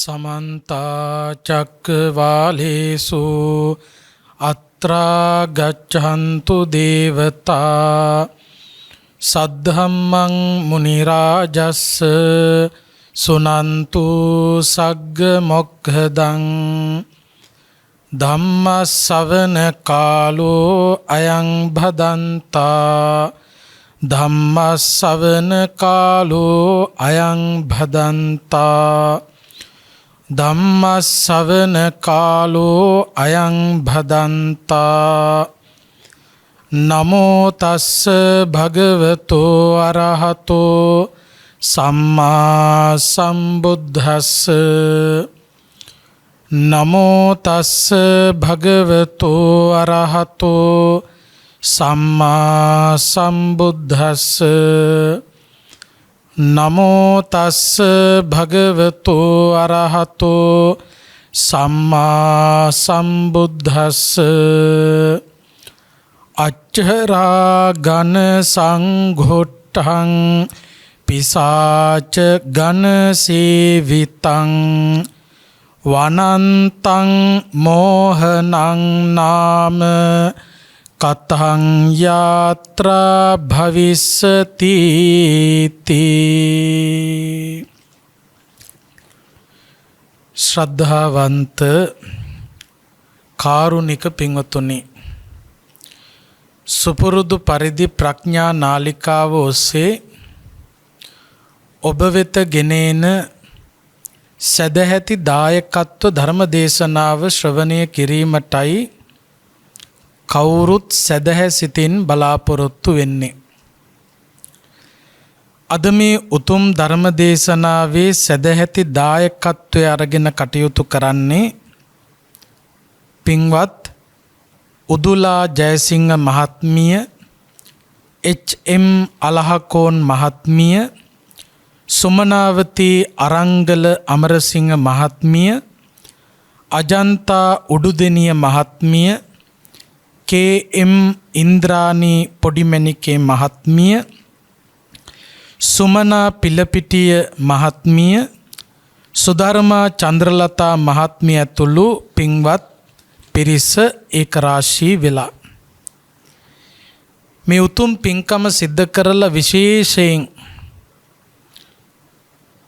समन्ता चक्रवालेषु अत्रा गच्छन्तु देवता सद्धम्मं मुनिराजस्स सुनन्तु सग्गमोक्खदं धम्मश्रवण कालो अयं भदन्ता धम्मश्रवण कालो अयं भदन्ता धम्मश्रवण कालो अयं भदन्ता नमो तस्स भगवतो अरहतो सम्मा सम्बुद्धस्स नमो तस्स भगवतो अरहतो सम्मा सम्बुद्धस्स नमो तस्स भगवतो अरहतो सम्मा सम्बुद्धस्स अच्चरा गण संघोट्टं पिशाच गण सेवितं वनन्तं मोहनं नाम कथं यात्रा भविष्यति श्रद्धावंत कारुणिक पिंगतुनि සුපුරුදු පරිදි ප්‍රඥා නාලිකාව ඔස්සේ ඔබ වෙත ගෙනෙන සදැහැති දායකත්ව ධර්ම දේශනාව ශ්‍රවණය කිරීමටයි කවුරුත් සදහැ සිතින් බලාපොරොත්තු වෙන්නේ. අද මේ උතුම් ධර්ම දේශනාවේ සදැහැති දායකත්වය අරගෙන කටයුතු කරන්නේ පින්වත් උදුලා ජයසිංහ මහත්මිය, එච්.එම්. අලහකෝන් මහත්මිය, සුමනාවතී අරංගල අමරසිංහ මහත්මිය, අජන්තා උඩුදෙනිය මහත්මිය, කේ.එම්. ඉන්ද්‍රාණී පොඩිමැණිකේ මහත්මිය, සුමනා පිලපිටිය මහත්මිය, සුධර්මා චන්ද්‍රලතා මහත්මිය ඇතුළු පින්වත් පිරිස ඒක රාශී වෙලා මේ උතුම් පින්කම සිද්ධ කරලා විශේෂයෙන්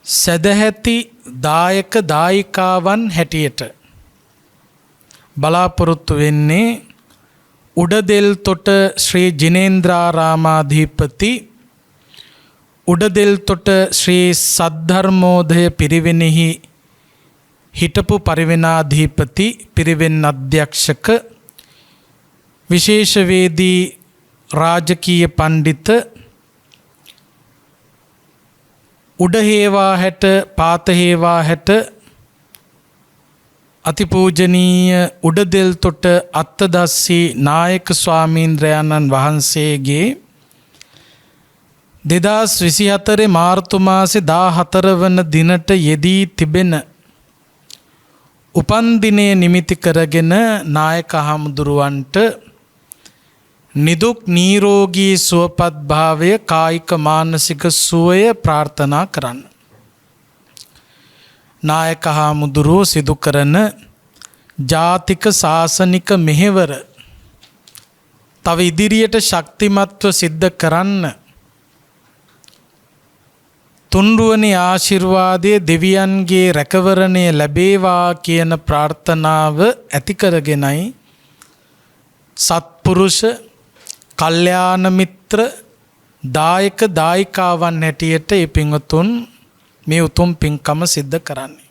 සදැහැති දායක දායිකාවන් හැටියට බලාපොරොත්තු වෙන්නේ උඩදෙල්තොට ශ්‍රී ජිනේන්ද්‍රාරාමාධිපති උඩදෙල්තොට ශ්‍රී සද්ධර්මෝදය පිරිවෙනෙහි හිටපු පරිවෙනාධිපති පිරිවෙන් අධ්‍යක්ෂක විශේෂවේදී රාජකීය පණ්ඩිත උඩහේවා හැට පාතහේවා හැට අතිපූජනීය උඩදෙල්තොට අත්තදස්සී නායක ස්වාමීන්ද්‍රයන්න් වහන්සේගේ 2024 මාර්තු මාසේ 14 වන දිනට යෙදී තිබෙන උපන්දිනය නිමිති කරගෙන නායක හාමුදුරුවන්ට නිදුක් නිරෝගී සුවපත් භාවය කායික මානසික සුවය ප්‍රාර්ථනා කරන්න. නායක හාමුදුරුවෝ සිදු කරන ජාතික ශාසනික මෙහෙවර තව ඉදිරියට ශක්තිමත්ව සිද්ධ කරන්න තුන්රුවනේ ආශිර්වාදයේ දෙවියන්ගේ රැකවරණය ලැබේවා කියන ප්‍රාර්ථනාව ඇති කරගෙනයි සත්පුරුෂ කල්යාණ මිත්‍ර දායක දායිකාවන් හැටියට මේ පින්වතුන් මේ උතුම් පින්කම සිද්ධ කරන්නේ.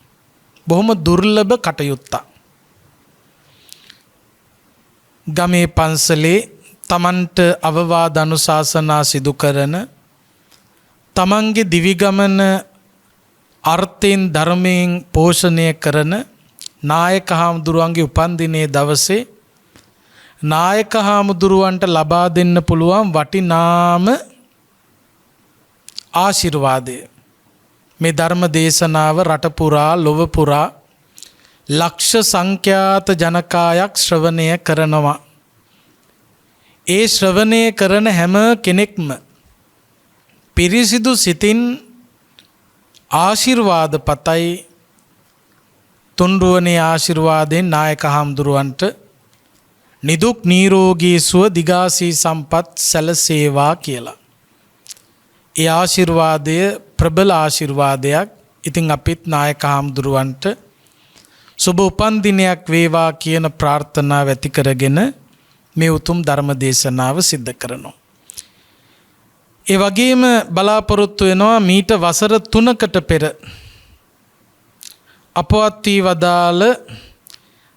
බොහොම දුර්ලභ කටයුත්තක්. ගමේ පන්සලේ තමන්ට අවවාද අනුශාසනා සිදු කරන තමන්ගේ දිවිගමන අර්ථයෙන් ධර්මයෙන් පෝෂණය කරන නායක හාමුදුරුවන්ගේ උපන්දිනයේ දවසේ නායක හාමුදුරුවන්ට ලබා දෙන්න පුළුවන් වටිනාම ආශිර්වාදය මේ ධර්ම දේශනාව රට පුරා ලොව පුරා ලක්ෂ සංඛ්‍යාත ජනකායක් ශ්‍රවණය කරනවා. ඒ ශ්‍රවණය කරන හැම කෙනෙක්ම පිරිසිදු සිතින් ආශිර්වාද පතයි තුන්රුවනේ ආශිර්වාදයෙන් නායක හාමුදුරුවන්ට නිදුක් නිරෝගී සුව දිගාසී සම්පත් සැලසේවා කියලා. ඒ ආශිර්වාදය ප්‍රබල ආශිර්වාදයක්. ඉතින් අපිත් නායක හාමුදුරුවන්ට සුබ උපන්දිනයක් වේවා කියන ප්‍රාර්ථනාව ඇති කරගෙන මේ උතුම් ධර්ම දේශනාව සිද්ධ කරනවා. ඒ වගේම බලාපොරොත්තු වෙනවා මීට වසර 3කට පෙර අපවත් වී වදාළ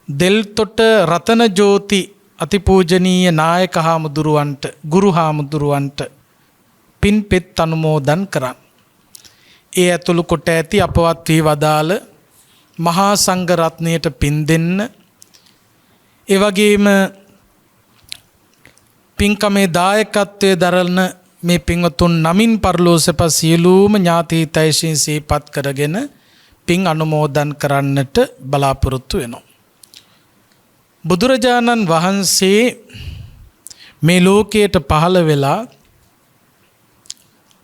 දෙල්තොට රතන ජෝති අතිපූජනීය නායක හාමුදුරුවන්ට ගුරු හාමුදුරුවන්ට පින්පෙත් අනුමෝදන් කරන්න. ඒ ඇතුළු කොට ඇති අපවත් වී වදාළ මහා සංඝ රත්නයට පින් දෙන්න. ඒ වගේම පින්කමේ දායකත්වයේ දරන මේ පින්වතුන් නමින් පරලෝසප සියලුම ඥාති හිතයිසින් සිහිපත් කරගෙන පින් අනුමෝදන් කරන්නට බලාපොරොත්තු වෙනවා. බුදුරජාණන් වහන්සේ මේ ලෝකයට පහළ වෙලා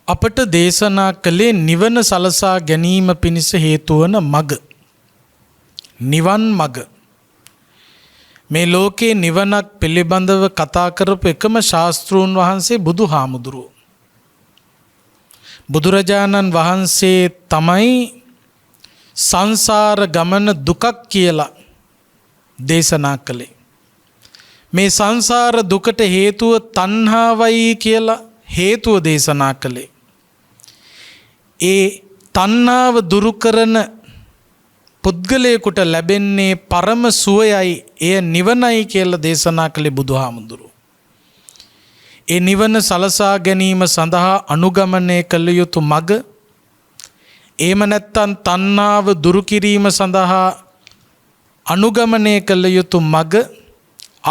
අපට දේශනා කළේ නිවන සලසා ගැනීම පිණිස හේතු වන මඟ. නිවන් මඟ. මේ ලෝකේ නිවනක් පිළිබඳව කතා කරපු එකම ශාස්ත්‍රූන් වහන්සේ බුදුහාමුදුරුවෝ. බුදුරජාණන් වහන්සේ තමයි සංසාර ගමන දුකක් කියලා දේශනා කළේ. මේ සංසාර දුකට හේතුව තණ්හාවයි කියලා හේතුව දේශනා කළේ. ඒ තණ්හාව දුරු කරන පුද්ගලයෙකුට ලැබෙන්නේ පරම සුවයයි එය නිවනයි කියලා දේශනා කළේ බුදුහාමුදුරුවෝ. ඒ නිවන සලසා ගැනීම සඳහා අනුගමනය කළ යුතු මඟ, එහෙම නැත්නම් තණ්හාව දුරු කිරීම සඳහා අනුගමනය කළ යුතු මඟ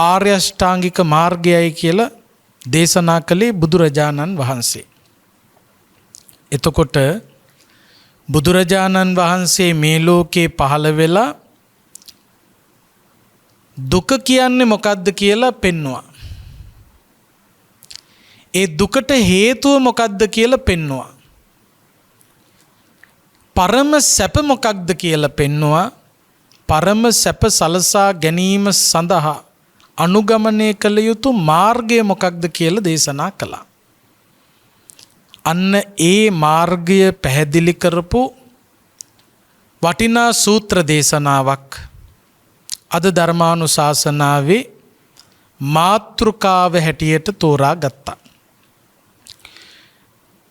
ආර්ය අෂ්ටාංගික මාර්ගයයි කියලා දේශනා කළේ බුදුරජාණන් වහන්සේ. එතකොට බුදුරජාණන් වහන්සේ මේ ලෝකේ පහළ වෙලා දුක කියන්නේ මොකක්ද කියලා පෙන්වුවා. ඒ දුකට හේතුව මොකක්ද කියලා පෙන්වුවා. පරම සැප මොකක්ද කියලා පෙන්වුවා. පරම සැප සලසා ගැනීම සඳහා අනුගමනය කළ යුතු මාර්ගය මොකක්ද කියලා දේශනා කළා. අන්න ඒ මාර්ගය පැහැදිලි කරපු වටිනා සූත්‍ර දේශනාවක් අද ධර්මානුශාසනාවේ මාතෘකාව හැටියට තෝරා ගත්තා.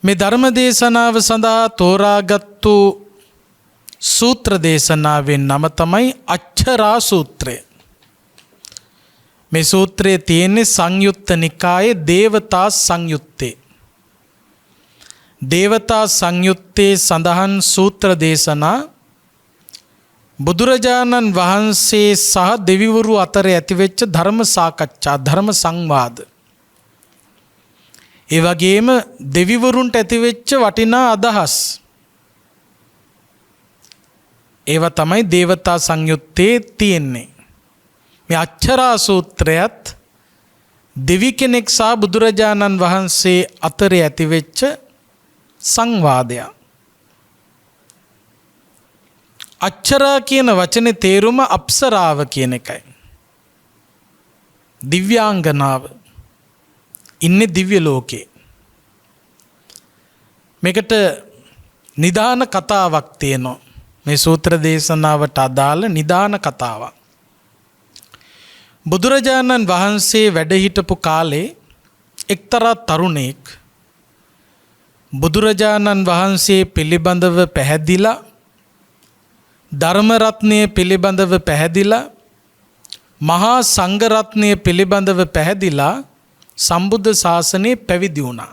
මේ ධර්ම දේශනාව සඳහා තෝරාගත්තු සූත්‍ර දේශනාවෙන් නම තමයි අච්චරා සූත්‍රය. මේ සූත්‍රයේ තියෙන්නේ සංයුත්ත නිකායේ දේවතා සංයුත්තේ. දේවතා සංයුත්තේ සඳහන් සූත්‍ර දේශනා බුදුරජාණන් වහන්සේ සහ දෙවිවරු අතර ඇතිවෙච්ච ධර්ම සාකච්ඡා, ධර්ම සංවාද. ඒ වගේම දෙවිවරුන්ට ඇතිවෙච්ච වටිනා අදහස්. ඒවා තමයි දේවතා සංයුත්තේ තියෙන්නේ. මේ අච්චරා සූත්‍රයත් දෙවි කෙනෙක් සහ බුදුරජාණන් වහන්සේ අතර ඇතිවෙච්ච සංවාදයක්. අච්චරා කියන වචනේ තේරුම අප්සරාව කියන එකයි. දිව්‍යාංගනාව ඉන්නේ දිව්‍ය ලෝකේ. මේකට නිදාන කතාවක් තියෙනවා. මේ සූත්‍ර දේශනාවට අදාළ නිදාන කතාවක්. බුදුරජාණන් වහන්සේ වැඩ හිටපු කාලේ එක්තරා තරුණෙක් බුදුරජාණන් වහන්සේ පිළිබඳව පැහැදිලා, ධර්ම රත්නය පිළිබඳව පැහැදිලා, මහා සංඝ රත්නය පිළිබඳව පැහැදිලා සම්බුද්ධ ශාසනය පැවිදි වුණා.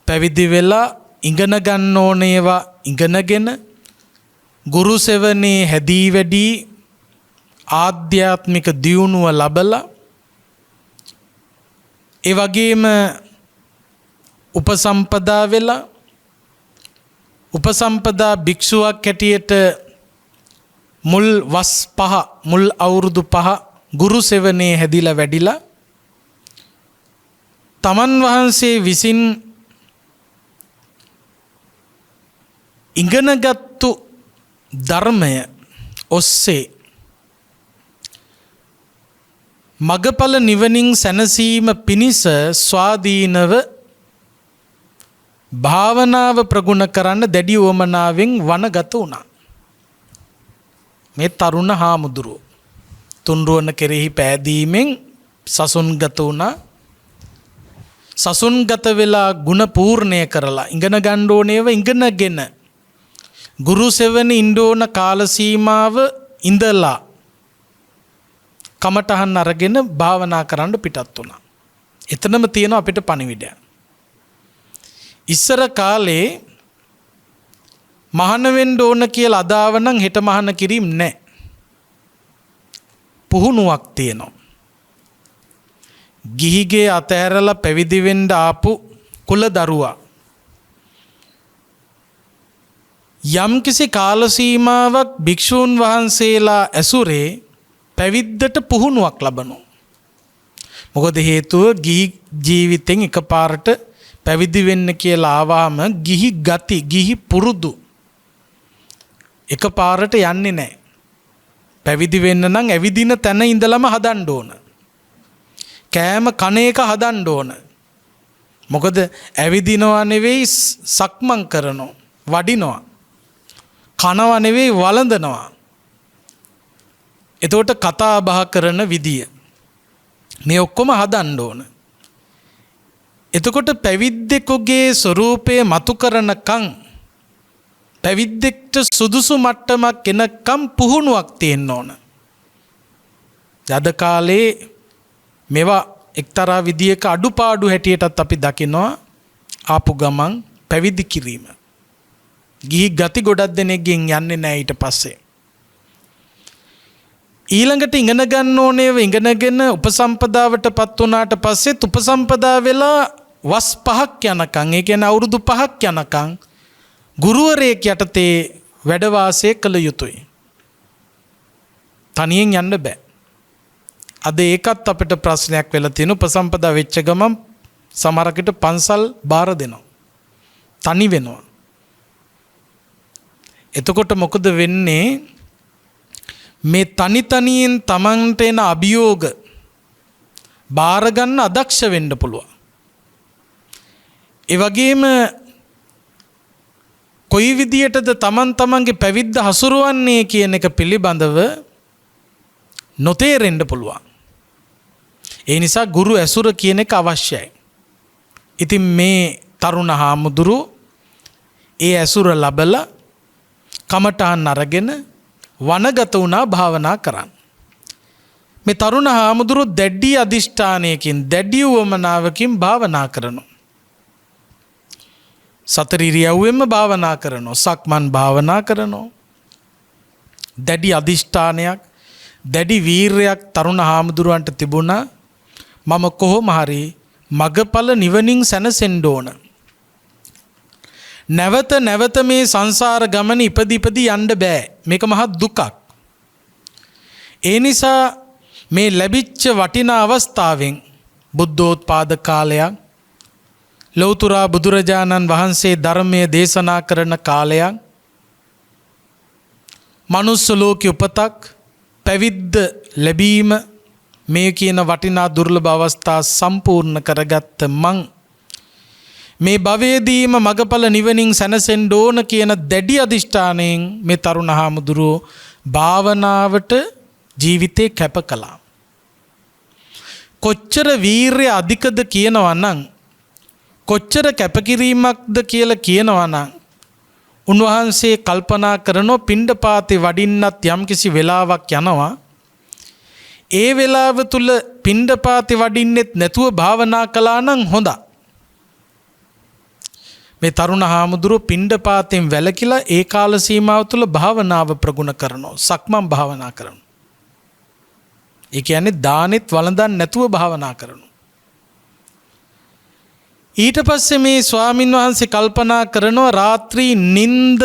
පැවිදි වෙලා ඉගෙන ගන්න ඕන ඒවා ඉගෙනගෙන ගුරු සෙවණේ හැදී වැඩි ආධ්‍යාත්මික දියුණුව ලබලා, ඒ වගේම උපසම්පදා වෙලා උපසම්පදා භික්ෂුවක් හැටියට මුල් වස් 5 මුල් අවුරුදු 5 ගුරු සෙවණේ හැදිලා වැඩිලා තමන් වහන්සේ විසින් ඉගෙනගත්තු ධර්මය ඔස්සේ මගඵල නිවනින් සැනසීම පිණිස ස්වාධීනව භාවනාව ප්‍රගුණ කරන්න දැඩි උවමනාවෙන් වනගත වුණා. මේ තරුණ හාමුදුරුවෝ තුන්රුවන කෙරෙහි පෑදීමෙන් සසුන්ගත වුණා. සසුන්ගත වෙලා ගුණ පූර්ණය කරලා ඉගෙන ගන්න ඕනේව ඉගෙනගෙන ගුරු සෙවණ ඉන්න ඕන කාල සීමාව ඉඳලා කමටහන් අරගෙන භාවනා කරන්න පිටත් වුණා. එතනම තියෙන අපිට පණිවිඩය. ඉස්සර කාලේ මහාන වෙන්න ඕන කියලා අදාව නම් හෙට මහාන කිරීම නැහැ. පුහුණුවක් තියෙනවා. ගිහිගේ අතහැරලා පැවිදි වෙන්න ආපු කුල දරුවා යම්කිසි කාල සීමාවක් භික්ෂූන් වහන්සේලා ඇසුරේ පැවිද්දට පුහුණුවක් ලබනවා. මොකද හේතුව ගිහි ජීවිතෙන් එකපාරට පැවිදි වෙන්න කියලා ආවම ගිහි ගති ගිහි පුරුදු එකපාරට යන්නේ නැහැ. පැවිදි වෙන්න නම් ඇවිදින තැන ඉඳලම හදන්න ඕන. කෑම කන එක හදන්න ඕන. මොකද ඇවිදිනවා නෙවෙයි සක්මන් කරනවා, වඩිනවා. කනවා නෙවෙයි වළඳනවා. එතකොට කතා බහ කරන විදිය මේ ඔක්කොම හදන්න ඕන. එතකොට පැවිද්දෙකුගේ ස්වરૂපය මතු කරනකම් පැවිද්දෙක්ට සුදුසු මට්ටමක් එනකම් පුහුණුවක් තියෙන්න ඕන. අද කාලේ මේවා එක්තරා විදියක අඩුපාඩු හැටියටත් අපි දකිනවා. ආපු ගමන් පැවිදි කිරීම. ගිහි ගති ගොඩක් දෙනෙක්ගෙන් යන්නේ නැහැ ඊට පස්සේ. ඊළඟට ඉගෙන ගන්න ඕනේව ඉගෙනගෙන උපසම්පදාවටපත් වුණාට පස්සෙත් උපසම්පදා වෙලා වස් 5ක් යනකම්, ඒ කියන්නේ අවුරුදු 5ක් යනකම් ගුරුවරයෙක් යටතේ වැඩ වාසය කළ යුතුයි. තනියෙන් යන්න බෑ. අද ඒකත් අපිට ප්‍රශ්නයක් වෙලා තියෙන. උපසම්පදා වෙච්ච ගමන් සමහරකට පන්සල් බාර දෙනවා. තනි වෙනවා. එතකොට මොකද වෙන්නේ? මේ තනියෙන් තමන්ට එන අභියෝග බාර ගන්න අදක්ෂ වෙන්න පුළුවන්. ඒ වගේම කොයි විදියටද තමන්ගේ පැවිද්ද හසුරුවන්නේ කියන එක පිළිබඳව නොතේරෙන්න පුළුවන්. ඒ නිසා ගුරු ඇසුර කියන එක අවශ්‍යයි. ඉතින් මේ තරුණ හාමුදුරුවෝ ඒ ඇසුර ලැබලා කමඨාන් අරගෙන වනගත වුණා භාවනා කරන්න. මේ තරුණ හාමුදුරුවෝ දැඩි අදිෂ්ඨානයකින් දැඩි උවමනාවකින් භාවනා කරනවා. සතර ඉරියව්වෙන්ම භාවනා කරනවා. සක්මන් භාවනා කරනවා. දැඩි අදිෂ්ඨානයක්, දැඩි වීරයක් තරුණ හාමුදුරුවන්ට තිබුණා. මම කොහොම හරි මගඵල නිවනින් සැනසෙන්න ඕන. නැවත මේ සංසාර ගමන ඉපදි යන්න බෑ. මේක මහා දුකක්. ඒ නිසා මේ ලැබිච්ච වටිනා අවස්ථාවෙන් බුද්ධෝත්පාද කාලයක්, ලෞතර බුදුරජාණන් වහන්සේ ධර්මයේ දේශනා කරන කාලයක්, මනුස්ස ලෝකේ උපතක්, පැවිද්ද ලැබීම, මේ කියන වටිනා දුර්ලභ අවස්ථා සම්පූර්ණ කරගත්ත මං මේ භවයේදීම මගඵල නිවනින් සැනසෙන්න ඕන කියන දැඩි අදිෂ්ඨානයෙන් මේ තරුණ හාමුදුරුවෝ භාවනාවට ජීවිතේ කැප කළා. කොච්චර වීරය අධිකද කියනවා නම්, කොච්චර කැපකිරීමක්ද කියලා කියනවා නම්, උන්වහන්සේ කල්පනා කරනෝ පිණ්ඩපාතේ වඩින්නත් යම්කිසි වෙලාවක් යනවා. ඒ වෙලාව තුල පිණ්ඩපාතේ වඩින්නෙත් නැතුව භාවනා කළා නම් හොඳයි. මේ තරුණ හාමුදුරුවෝ පිණ්ඩපාතෙන් වැළකීලා ඒ කාල සීමාව තුළ භාවනාව ප්‍රගුණ කරනවා. සක්මන් භාවනා කරනවා. ඒ කියන්නේ දානෙත් වළඳන් නැතුව භාවනා කරනවා. ඊට පස්සේ මේ ස්වාමින් වහන්සේ කල්පනා කරනවා රාත්‍රී නිින්ද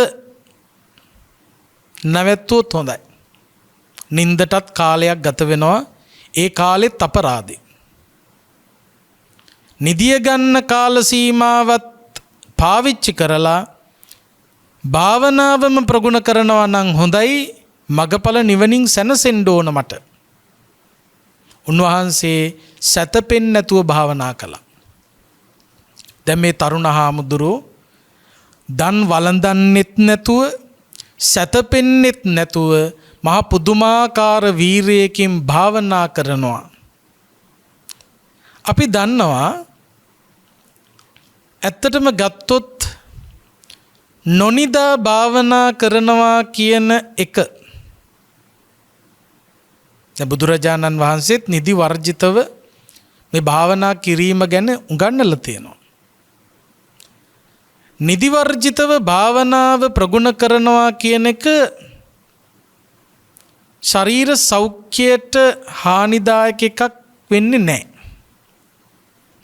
නැවැත්තුවොත් හොඳයි. නිින්දටත් කාලයක් ගත වෙනවා. ඒ කාලෙත් අපරාධේ. නිදිය ගන්න කාල සීමාවත් පාවිච්චි කරලා භාවනාවම ප්‍රගුණ කරනවා නම් හොඳයි මගඵල නිවනින් සැනසෙන්න ඕන මට. උන්වහන්සේ සැතපෙන්නේ නැතුව භාවනා කළා. දැන් මේ තරුණ හාමුදුරුවෝ දන් වළඳන්නෙත් නැතුව සැතපෙන්නෙත් නැතුව මහ පුදුමාකාර වීරයකින් භාවනා කරනවා. අපි දන්නවා ඇත්තටම ගත්තොත් නොනිදා භාවනා කරනවා කියන එක දැන් බුදුරජාණන් වහන්සේත් නිදි වර්ජිතව මේ භාවනා කිරීම ගැන උගන්වලා තියෙනවා. නිදි වර්ජිතව භාවනාව ප්‍රගුණ කරනවා කියන එක ශරීර සෞඛ්‍යයට හානිදායක එකක් වෙන්නේ නැහැ.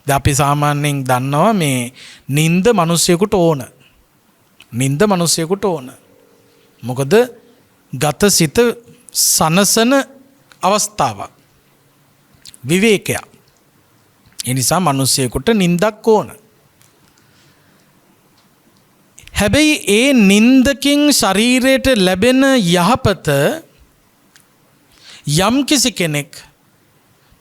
දැන් අපි සාමාන්‍යයෙන් දන්නවා මේ නිින්ද මිනිසියෙකුට ඕන. නිින්ද මිනිසියෙකුට ඕන. මොකද ගත සිත සනසන අවස්ථාවක්. විවේකයක්. ඒ නිසා මිනිසියෙකුට නිින්දක් ඕන. හැබැයි ඒ නිින්දකින් ශරීරයට ලැබෙන යහපත යම් කිසි කෙනෙක්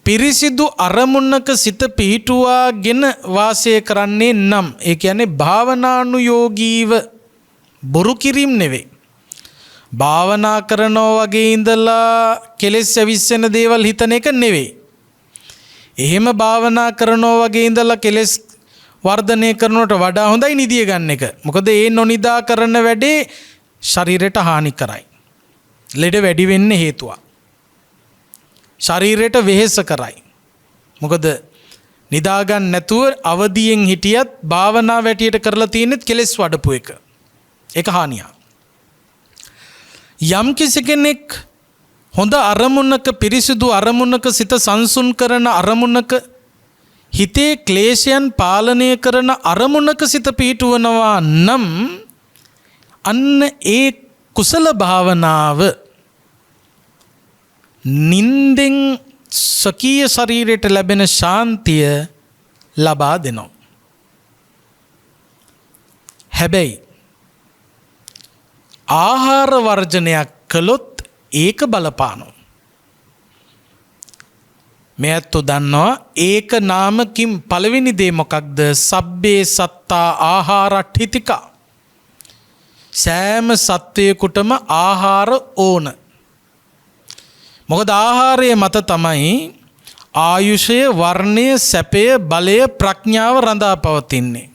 පිරිසිදු අරමුණක සිත පිහිටුවාගෙන වාසය කරන්නේ නම් ඒ කියන්නේ භාවනානුයෝගීව බොරු කිරීම නෙවෙයි. භාවනා කරනවා වගේ ඉඳලා කෙලෙස් ඇවිස්සෙන දේවල් හිතන එක නෙවෙයි. එහෙම භාවනා කරනවා වගේ ඉඳලා කෙලෙස් වර්ධනය කරනවට වඩා හොඳයි නිදිය ගන්න එක. මොකද ඒ නොනිදා කරන වැඩේ ශරීරයට හානි කරයි. ලෙඩ වැඩි වෙන්න හේතුවක්. ශරීරයට වෙහෙස කරයි. මොකද නිදා ගන්න නැතුව අවදියෙන් හිටියත් භාවනා වැටියට කරලා තියෙනෙත් කෙලෙස් වඩපු එක. ඒක හානියක්. යම් කිසි කෙනෙක් හොඳ අරමුණක පිරිසිදු අරමුණක සිත සංසුන් කරන අරමුණක හිතේ ක්ලේශයන් පාලනය කරන අරමුණක සිත පිහිටුවනවා නම් අන්න ඒ කුසල භාවනාව නින්දෙන් සකීය ශරීරයට ලැබෙන ශාන්තිය ලබා දෙනවා. හැබැයි ආහාර වර්ජනයක් කළොත් ඒක බලපානවා. මේ ඇත්තෝ දන්නවා ඒක නාමකින් පළවෙනි දේ මොකක්ද? සබ්බේ සත්තා ආහාරට්ඨිතිකා. සෑම සත්වයකටම ආහාර ඕන. මොකද ආහාරය මත තමයි ආයුෂය, වර්ණය, සැපය, බලය, ප්‍රඥාව රඳා පවතින්නේ.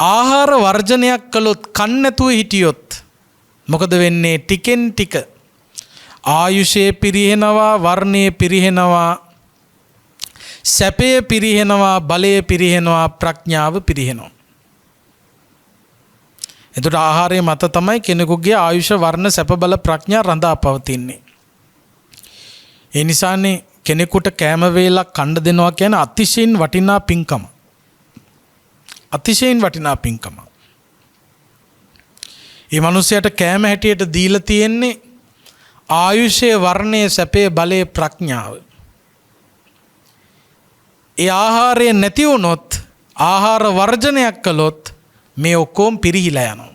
ආහාර වර්ජනයක් කළොත් කන්න නැතුව හිටියොත් මොකද වෙන්නේ? ටිකෙන් ටික ආයුෂය පිරිහෙනවා, වර්ණය පිරිහෙනවා, සැපය පිරිහෙනවා, බලය පිරිහෙනවා, ප්‍රඥාව පිරිහෙනවා. එතකොට ආහාරය මත තමයි කෙනෙකුගේ ආයුෂ, වර්ණ, සැප, බල, ප්‍රඥා රඳා පවතින්නේ. ඒ නිසානේ කෙනෙකුට කෑම වේලක් කන්න දෙනවා කියන්නේ අතිශයින් වටිනා පින්කම. අතිශයින් වටිනා පින්කම. මේ මිනිසයාට කෑම හැටියට දීලා තියෙන්නේ ආයුෂය, වර්ණය, සැපය, බලය, ප්‍රඥාව. ඒ ආහාරය නැති වුණොත්, ආහාර වර්ජනයක් කළොත් මේ ඔක්කොම පිරිහිලා යනවා.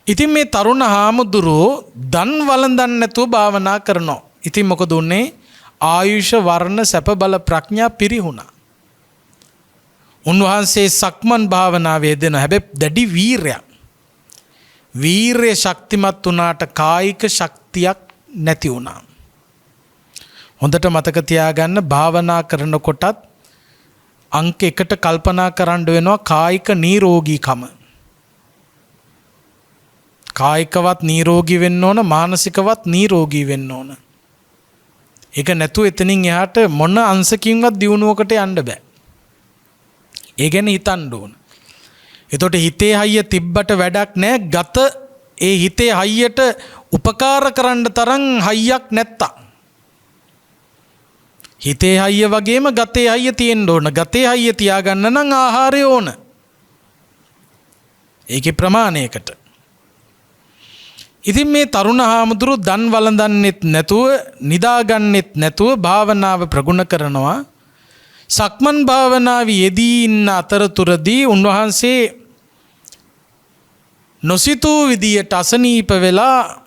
ඉතින් මේ තරුණ හාමුදුරුවෝ දන් වළඳන්නේ නැතුව භාවනා කරනවා. ඉතින් මොකද උනේ? ආයුෂ, වර්ණ, සැප, බල, ප්‍රඥා පිරිහුණා. උන්වහන්සේ සක්මන් භාවනාවේ යෙදෙන හැබැයි දැඩි වීරයක්. වීරය ශක්තිමත් වුණාට කායික ශක්තියක් නැති වුණා. හොඳට මතක තියාගන්න භාවනා කරනකොටත් අංක 1ට කල්පනා කරන්න වෙනවා කායික නිරෝගීකම. කායිකවත් නිරෝගී වෙන්න ඕන, මානසිකවත් නිරෝගී වෙන්න ඕන. ඒක නැතුව එතනින් එහාට මොන අංශකින්වත් දියුණුවකට යන්න බෑ. ඒ ගැන හිතන්න ඕන. එතකොට හිතේ හයිය තිබ්බට වැඩක් නැහැ. ගත ඒ හිතේ හයියට උපකාර කරන්න තරම් හයියක් නැත්තා. හිතේ හයිය වගේම ගතේ හයිය තියෙන්න ඕන. ගතේ හයිය තියාගන්න නම් ආහාරය ඕන. ඒකේ ප්‍රමාණයකට. ඉතින් මේ තරුණ හාමුදුරුවෝ දන් වළඳන්නෙත් නැතුව, නිදාගන්නෙත් නැතුව භාවනාව ප්‍රගුණ කරනවා. සක්මන් භාවනාවේ යෙදී ඉන්න අතරතුරදී උන්වහන්සේ නොසිතූ විදියට අසනීප වෙලා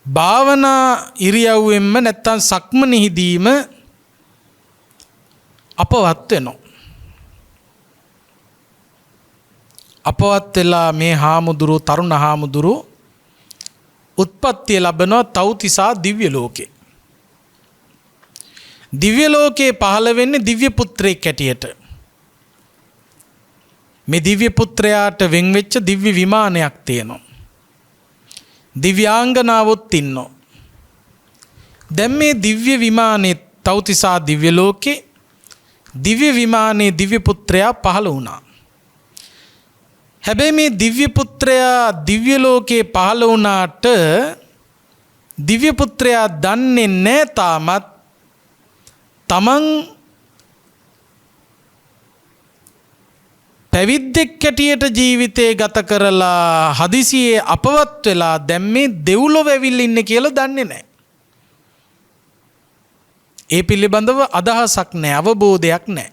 භාවනා ඉරියව්වෙන්ම නැත්තම් සක්මනෙහිදීම අපවත් වෙනවා. අපවත් වෙලා මේ හාමුදුරුව තරුණ හාමුදුරුව උත්පත්තිය ලබනවා තව්තිසා දිව්‍ය ලෝකේ. දිව්‍ය ලෝකේ පහළ වෙන්නේ දිව්‍ය පුත්‍රයෙක් හැටියට. මේ දිව්‍ය පුත්‍රයාට වෙන් වෙච්ච දිව්‍ය විමානයක් තියෙනවා. දිව්‍යාංගනාවොත් ඉන්නවා. දැන් මේ දිව්‍ය විමානයේ තව්තිසා දිව්‍ය ලෝකේ දිව්‍ය විමානයේ දිව්‍ය පුත්‍රයා පහළ වුණා. හැබැයි මේ දිව්‍ය පුත්‍රයා දිව්‍ය ලෝකේ පහළ වුණාට දිව්‍ය පුත්‍රයා දන්නේ නැහැ තාමත් තමන් පැවිද්දෙක් හැටියට ජීවිතේ ගත කරලා හදිසියේ අපවත් වෙලා දැන් මේ දෙව්ලොව ඇවිල්ලා ඉන්නේ කියලා දන්නේ නැහැ. ඒ පිළිබඳව අදහසක් නැහැ, අවබෝධයක් නැහැ.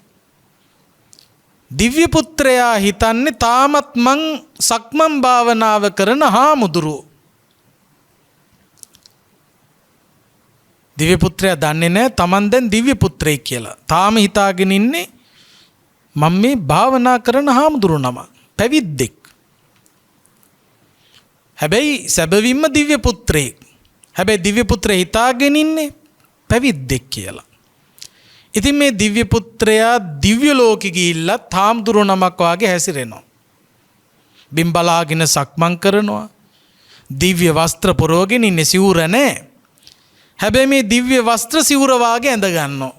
දිව්‍ය පුත්‍රයා හිතන්නේ තාමත් මං සක්මන් භාවනාව කරන හාමුදුරුවෝ. දිව්‍ය පුත්‍රයා දන්නේ නැහැ තමන් දැන් දිව්‍ය පුත්‍රයෙක් කියලා. තාම හිතාගෙන ඉන්නේ මම මේ භාවනා කරන හාමුදුරුවෝ නම, පැවිද්දෙක්. හැබැයි සැබවින්ම දිව්‍ය පුත්‍රයෙක්. හැබැයි දිව්‍ය පුත්‍රයා හිතාගෙන ඉන්නේ පැවිද්දෙක් කියලා. ඉතින් මේ දිව්‍ය පුත්‍රයා දිව්‍ය ලෝකෙ ගිහිල්ලා හාමුදුරුවෝ නමක් වාගේ හැසිරෙනවා. බිම් බලාගෙන සක්මන් කරනවා. දිව්‍ය වස්ත්‍ර පුරවගෙන ඉන්නේ, සිවුර නැහැ. හැබැයි මේ දිව්‍ය වස්ත්‍ර සිවුර වාගේ ඇඳ ගන්නවා.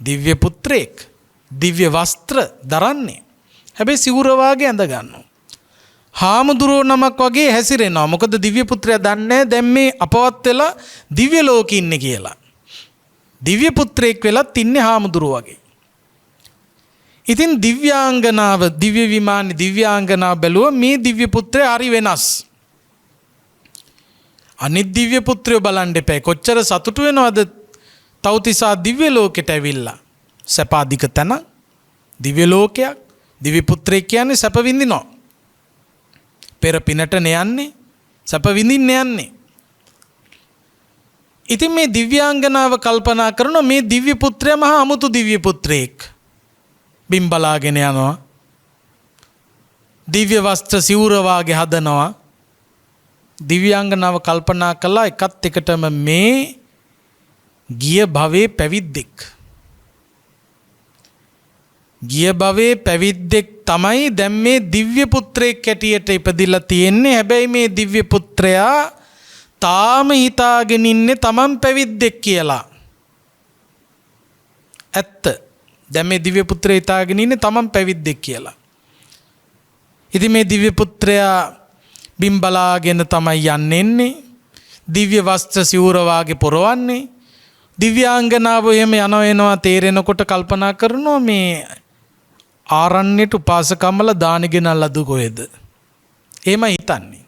දිව්‍ය පුත්‍රයෙක් දිව්‍ය වස්ත්‍ර දරන්නේ. හැබැයි සිවුර වාගේ ඇඳ ගන්නවා. හාමුදුරුවෝ නමක් වගේ හැසිරෙනවා. මොකද දිව්‍ය පුත්‍රයා දන්නේ දැන් මේ අපවත් වෙලා දිව්‍ය ලෝකෙ ඉන්නේ කියලා. දිව්‍ය පුත්‍රයෙක් වෙලත් ඉන්නේ හාමුදුරුවෝ වගේ. ඉතින් දිව්‍යාංගනාව දිව්‍ය විමානයේ දිව්‍යාංගනාව බැලුවා මේ දිව්‍ය පුත්‍රයා හරි වෙනස්. අනිත් දිව්‍ය පුත්‍රයෝ බලන්න එපා. කොච්චර සතුටු වෙනවද තව්තිසා දිව්‍ය ලෝකෙට ඇවිල්ලා. සැපාදික තන දිව්‍ය ලෝකයක්. දිව්‍ය පුත්‍රයෙක් කියන්නේ සැප විඳිනවා. පෙර පිනට යන්නේ, සැප විඳින්න යන්නේ. ඉතින් මේ දිව්‍යාංගනාව කල්පනා කරනවා මේ දිව්‍ය පුත්‍රයා මහා අමුතු දිව්‍ය පුත්‍රයෙක්. බිම් බලාගෙන යනවා. දිව්‍ය වස්ත්‍ර සිවුර වාගේ හදනවා. දිව්‍යාංගනාව කල්පනා කළා එකත් එකටම මේ ගිය භවයේ පැවිද්දෙක්. ගිය භවයේ පැවිද්දෙක් තමයි දැන් මේ දිව්‍ය පුත්‍රයෙක් හැටියට ඉපදිලා තියෙන්නේ. හැබැයි මේ දිව්‍ය පුත්‍රයා තාම හිතාගෙන ඉන්නේ තමන් පැවිද්දෙක් කියලා. ඇත්ත. දැන් මේ දිව්‍ය පුත්‍රයා හිතාගෙන ඉන්නේ තමන් පැවිද්දෙක් කියලා. ඉතින් මේ දිව්‍ය පුත්‍රයා බිම් බලාගෙන තමයි යන්නේ. දිව්‍ය වස්ත්‍ර සිවුර වාගේ පොරවන්නේ. දිව්‍යාංගනාව එහෙම යනවා තේරෙනකොට කල්පනා කරනවා මේ ආරණ්‍යට උපාසකම්මල දාන ගෙනල්ලාද කොහෙද? එහෙම හිතන්නේ.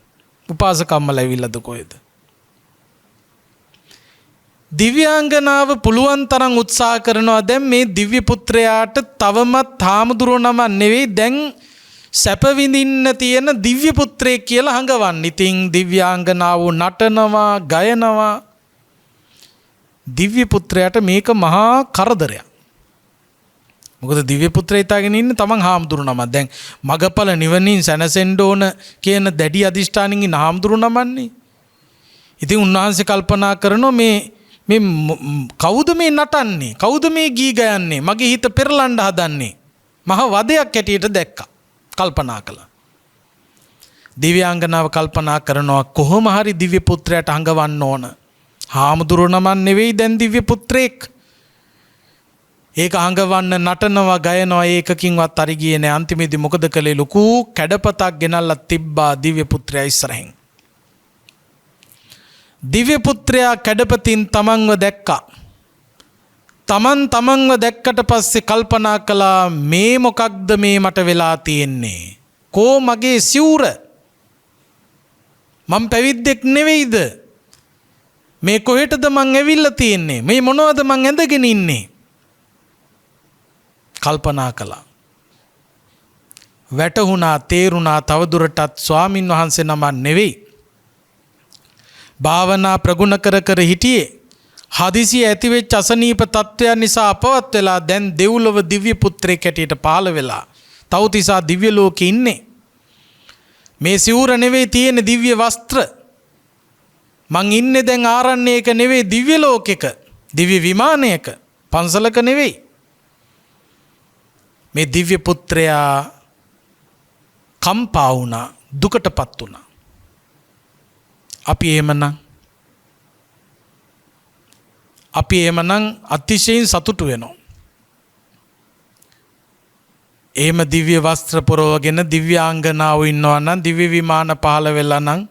උපාසකම්මල ඇවිල්ලාද කොහෙද? දිව්‍යාංගනාව පුළුවන් තරම් උත්සාහ කරනවා දැන් මේ දිව්‍ය පුත්‍රයාට තවමත් හාමුදුරුවෝ නම නෙවෙයි දැන් සැප විඳින්න තියෙන දිව්‍ය පුත්‍රයෙක් කියලා හඟවන්න. ඉතින් දිව්‍යාංගනාව නටනවා, ගයනවා. දිව්‍ය පුත්‍රයාට මේක මහා කරදරයක්. මොකද දිව්‍ය පුත්‍රයා හිතාගෙන ඉන්නේ තමන් හාමුදුරුවෝ නමක්. දැන් මගපල නිවනින් සැනසෙන්න ඕන කියන දැඩි අදිෂ්ඨානින් ඉන්න හාමුදුරුවෝ නමන්නේ. ඉතින් උන්වහන්සේ කල්පනා කරනවා මේ කවුද මේ නටන්නේ? කවුද මේ ගී ගයන්නේ? මගේ හිත පෙරලන්න හදන්නේ. මහ වදයක් හැටියට දැක්කා. කල්පනා කළා. දිව්‍යාංගනාව කල්පනා කරනවා කොහොම හරි දිව්‍ය පුත්‍රයාට හඟවන්න ඕන. හාමුදුරුවෝ නමක් නෙවෙයි දැන් දිව්‍ය පුත්‍රයෙක්. ඒක හඟවන්න නටනවා, ගයනවා. ඒකකින්වත් හරි ගියේ නෑ. අන්තිමේදී මොකද කළේ? ලොකු කැඩපතක් ගෙනල්ලා තිබ්බා දිව්‍ය පුත්‍රයා ඉස්සරහින්. දිව්‍ය පුත්‍රයා කැඩපතින් තමන්ව දැක්කා. තමන්ව දැක්කට පස්සේ කල්පනා කළා මේ මොකක්ද මේ මට වෙලා තියෙන්නේ? කෝ මගේ සිවුර? මම පැවිද්දෙක් නෙවෙයිද? මේ කොහෙටද මං ඇවිල්ලා තියෙන්නේ? මේ මොනවද මං ඇඳගෙන ඉන්නේ? කල්පනා කළා. වැටහුණා තේරුණා තවදුරටත් ස්වාමින් වහන්සේ නම නෙවෙයි. භාවනා ප්‍රගුණ කර කර හිටියේ හදිසිය ඇතිවෙච්ච අසනීප තත්ත්වයන් නිසා අපවත් වෙලා දැන් දෙව්ලොව දිව්‍ය පුත්‍රයෙක් හැටියට පහළ වෙලා තවතිසා දිව්‍ය ලෝකේ ඉන්නේ. මේ සිවුර නෙවෙයි තියෙන දිව්‍ය වස්ත්‍ර. මං ඉන්නේ දැන් ආරණ්‍යයක නෙවෙයි දිව්‍ය ලෝකෙක. දිව්‍ය විමානයක. පන්සලක නෙවෙයි. මේ දිව්‍ය පුත්‍රයා කම්පා වුණා, දුකටපත් වුණා. අපි එහෙමනම් අතිශයින් සතුටු වෙනවා. එහෙම දිව්‍ය වස්ත්‍ර පුරවගෙන දිව්‍යාංගනාවෝ ඉන්නවා නම්, දිව්‍ය විමාන පහළ වෙලා නම්,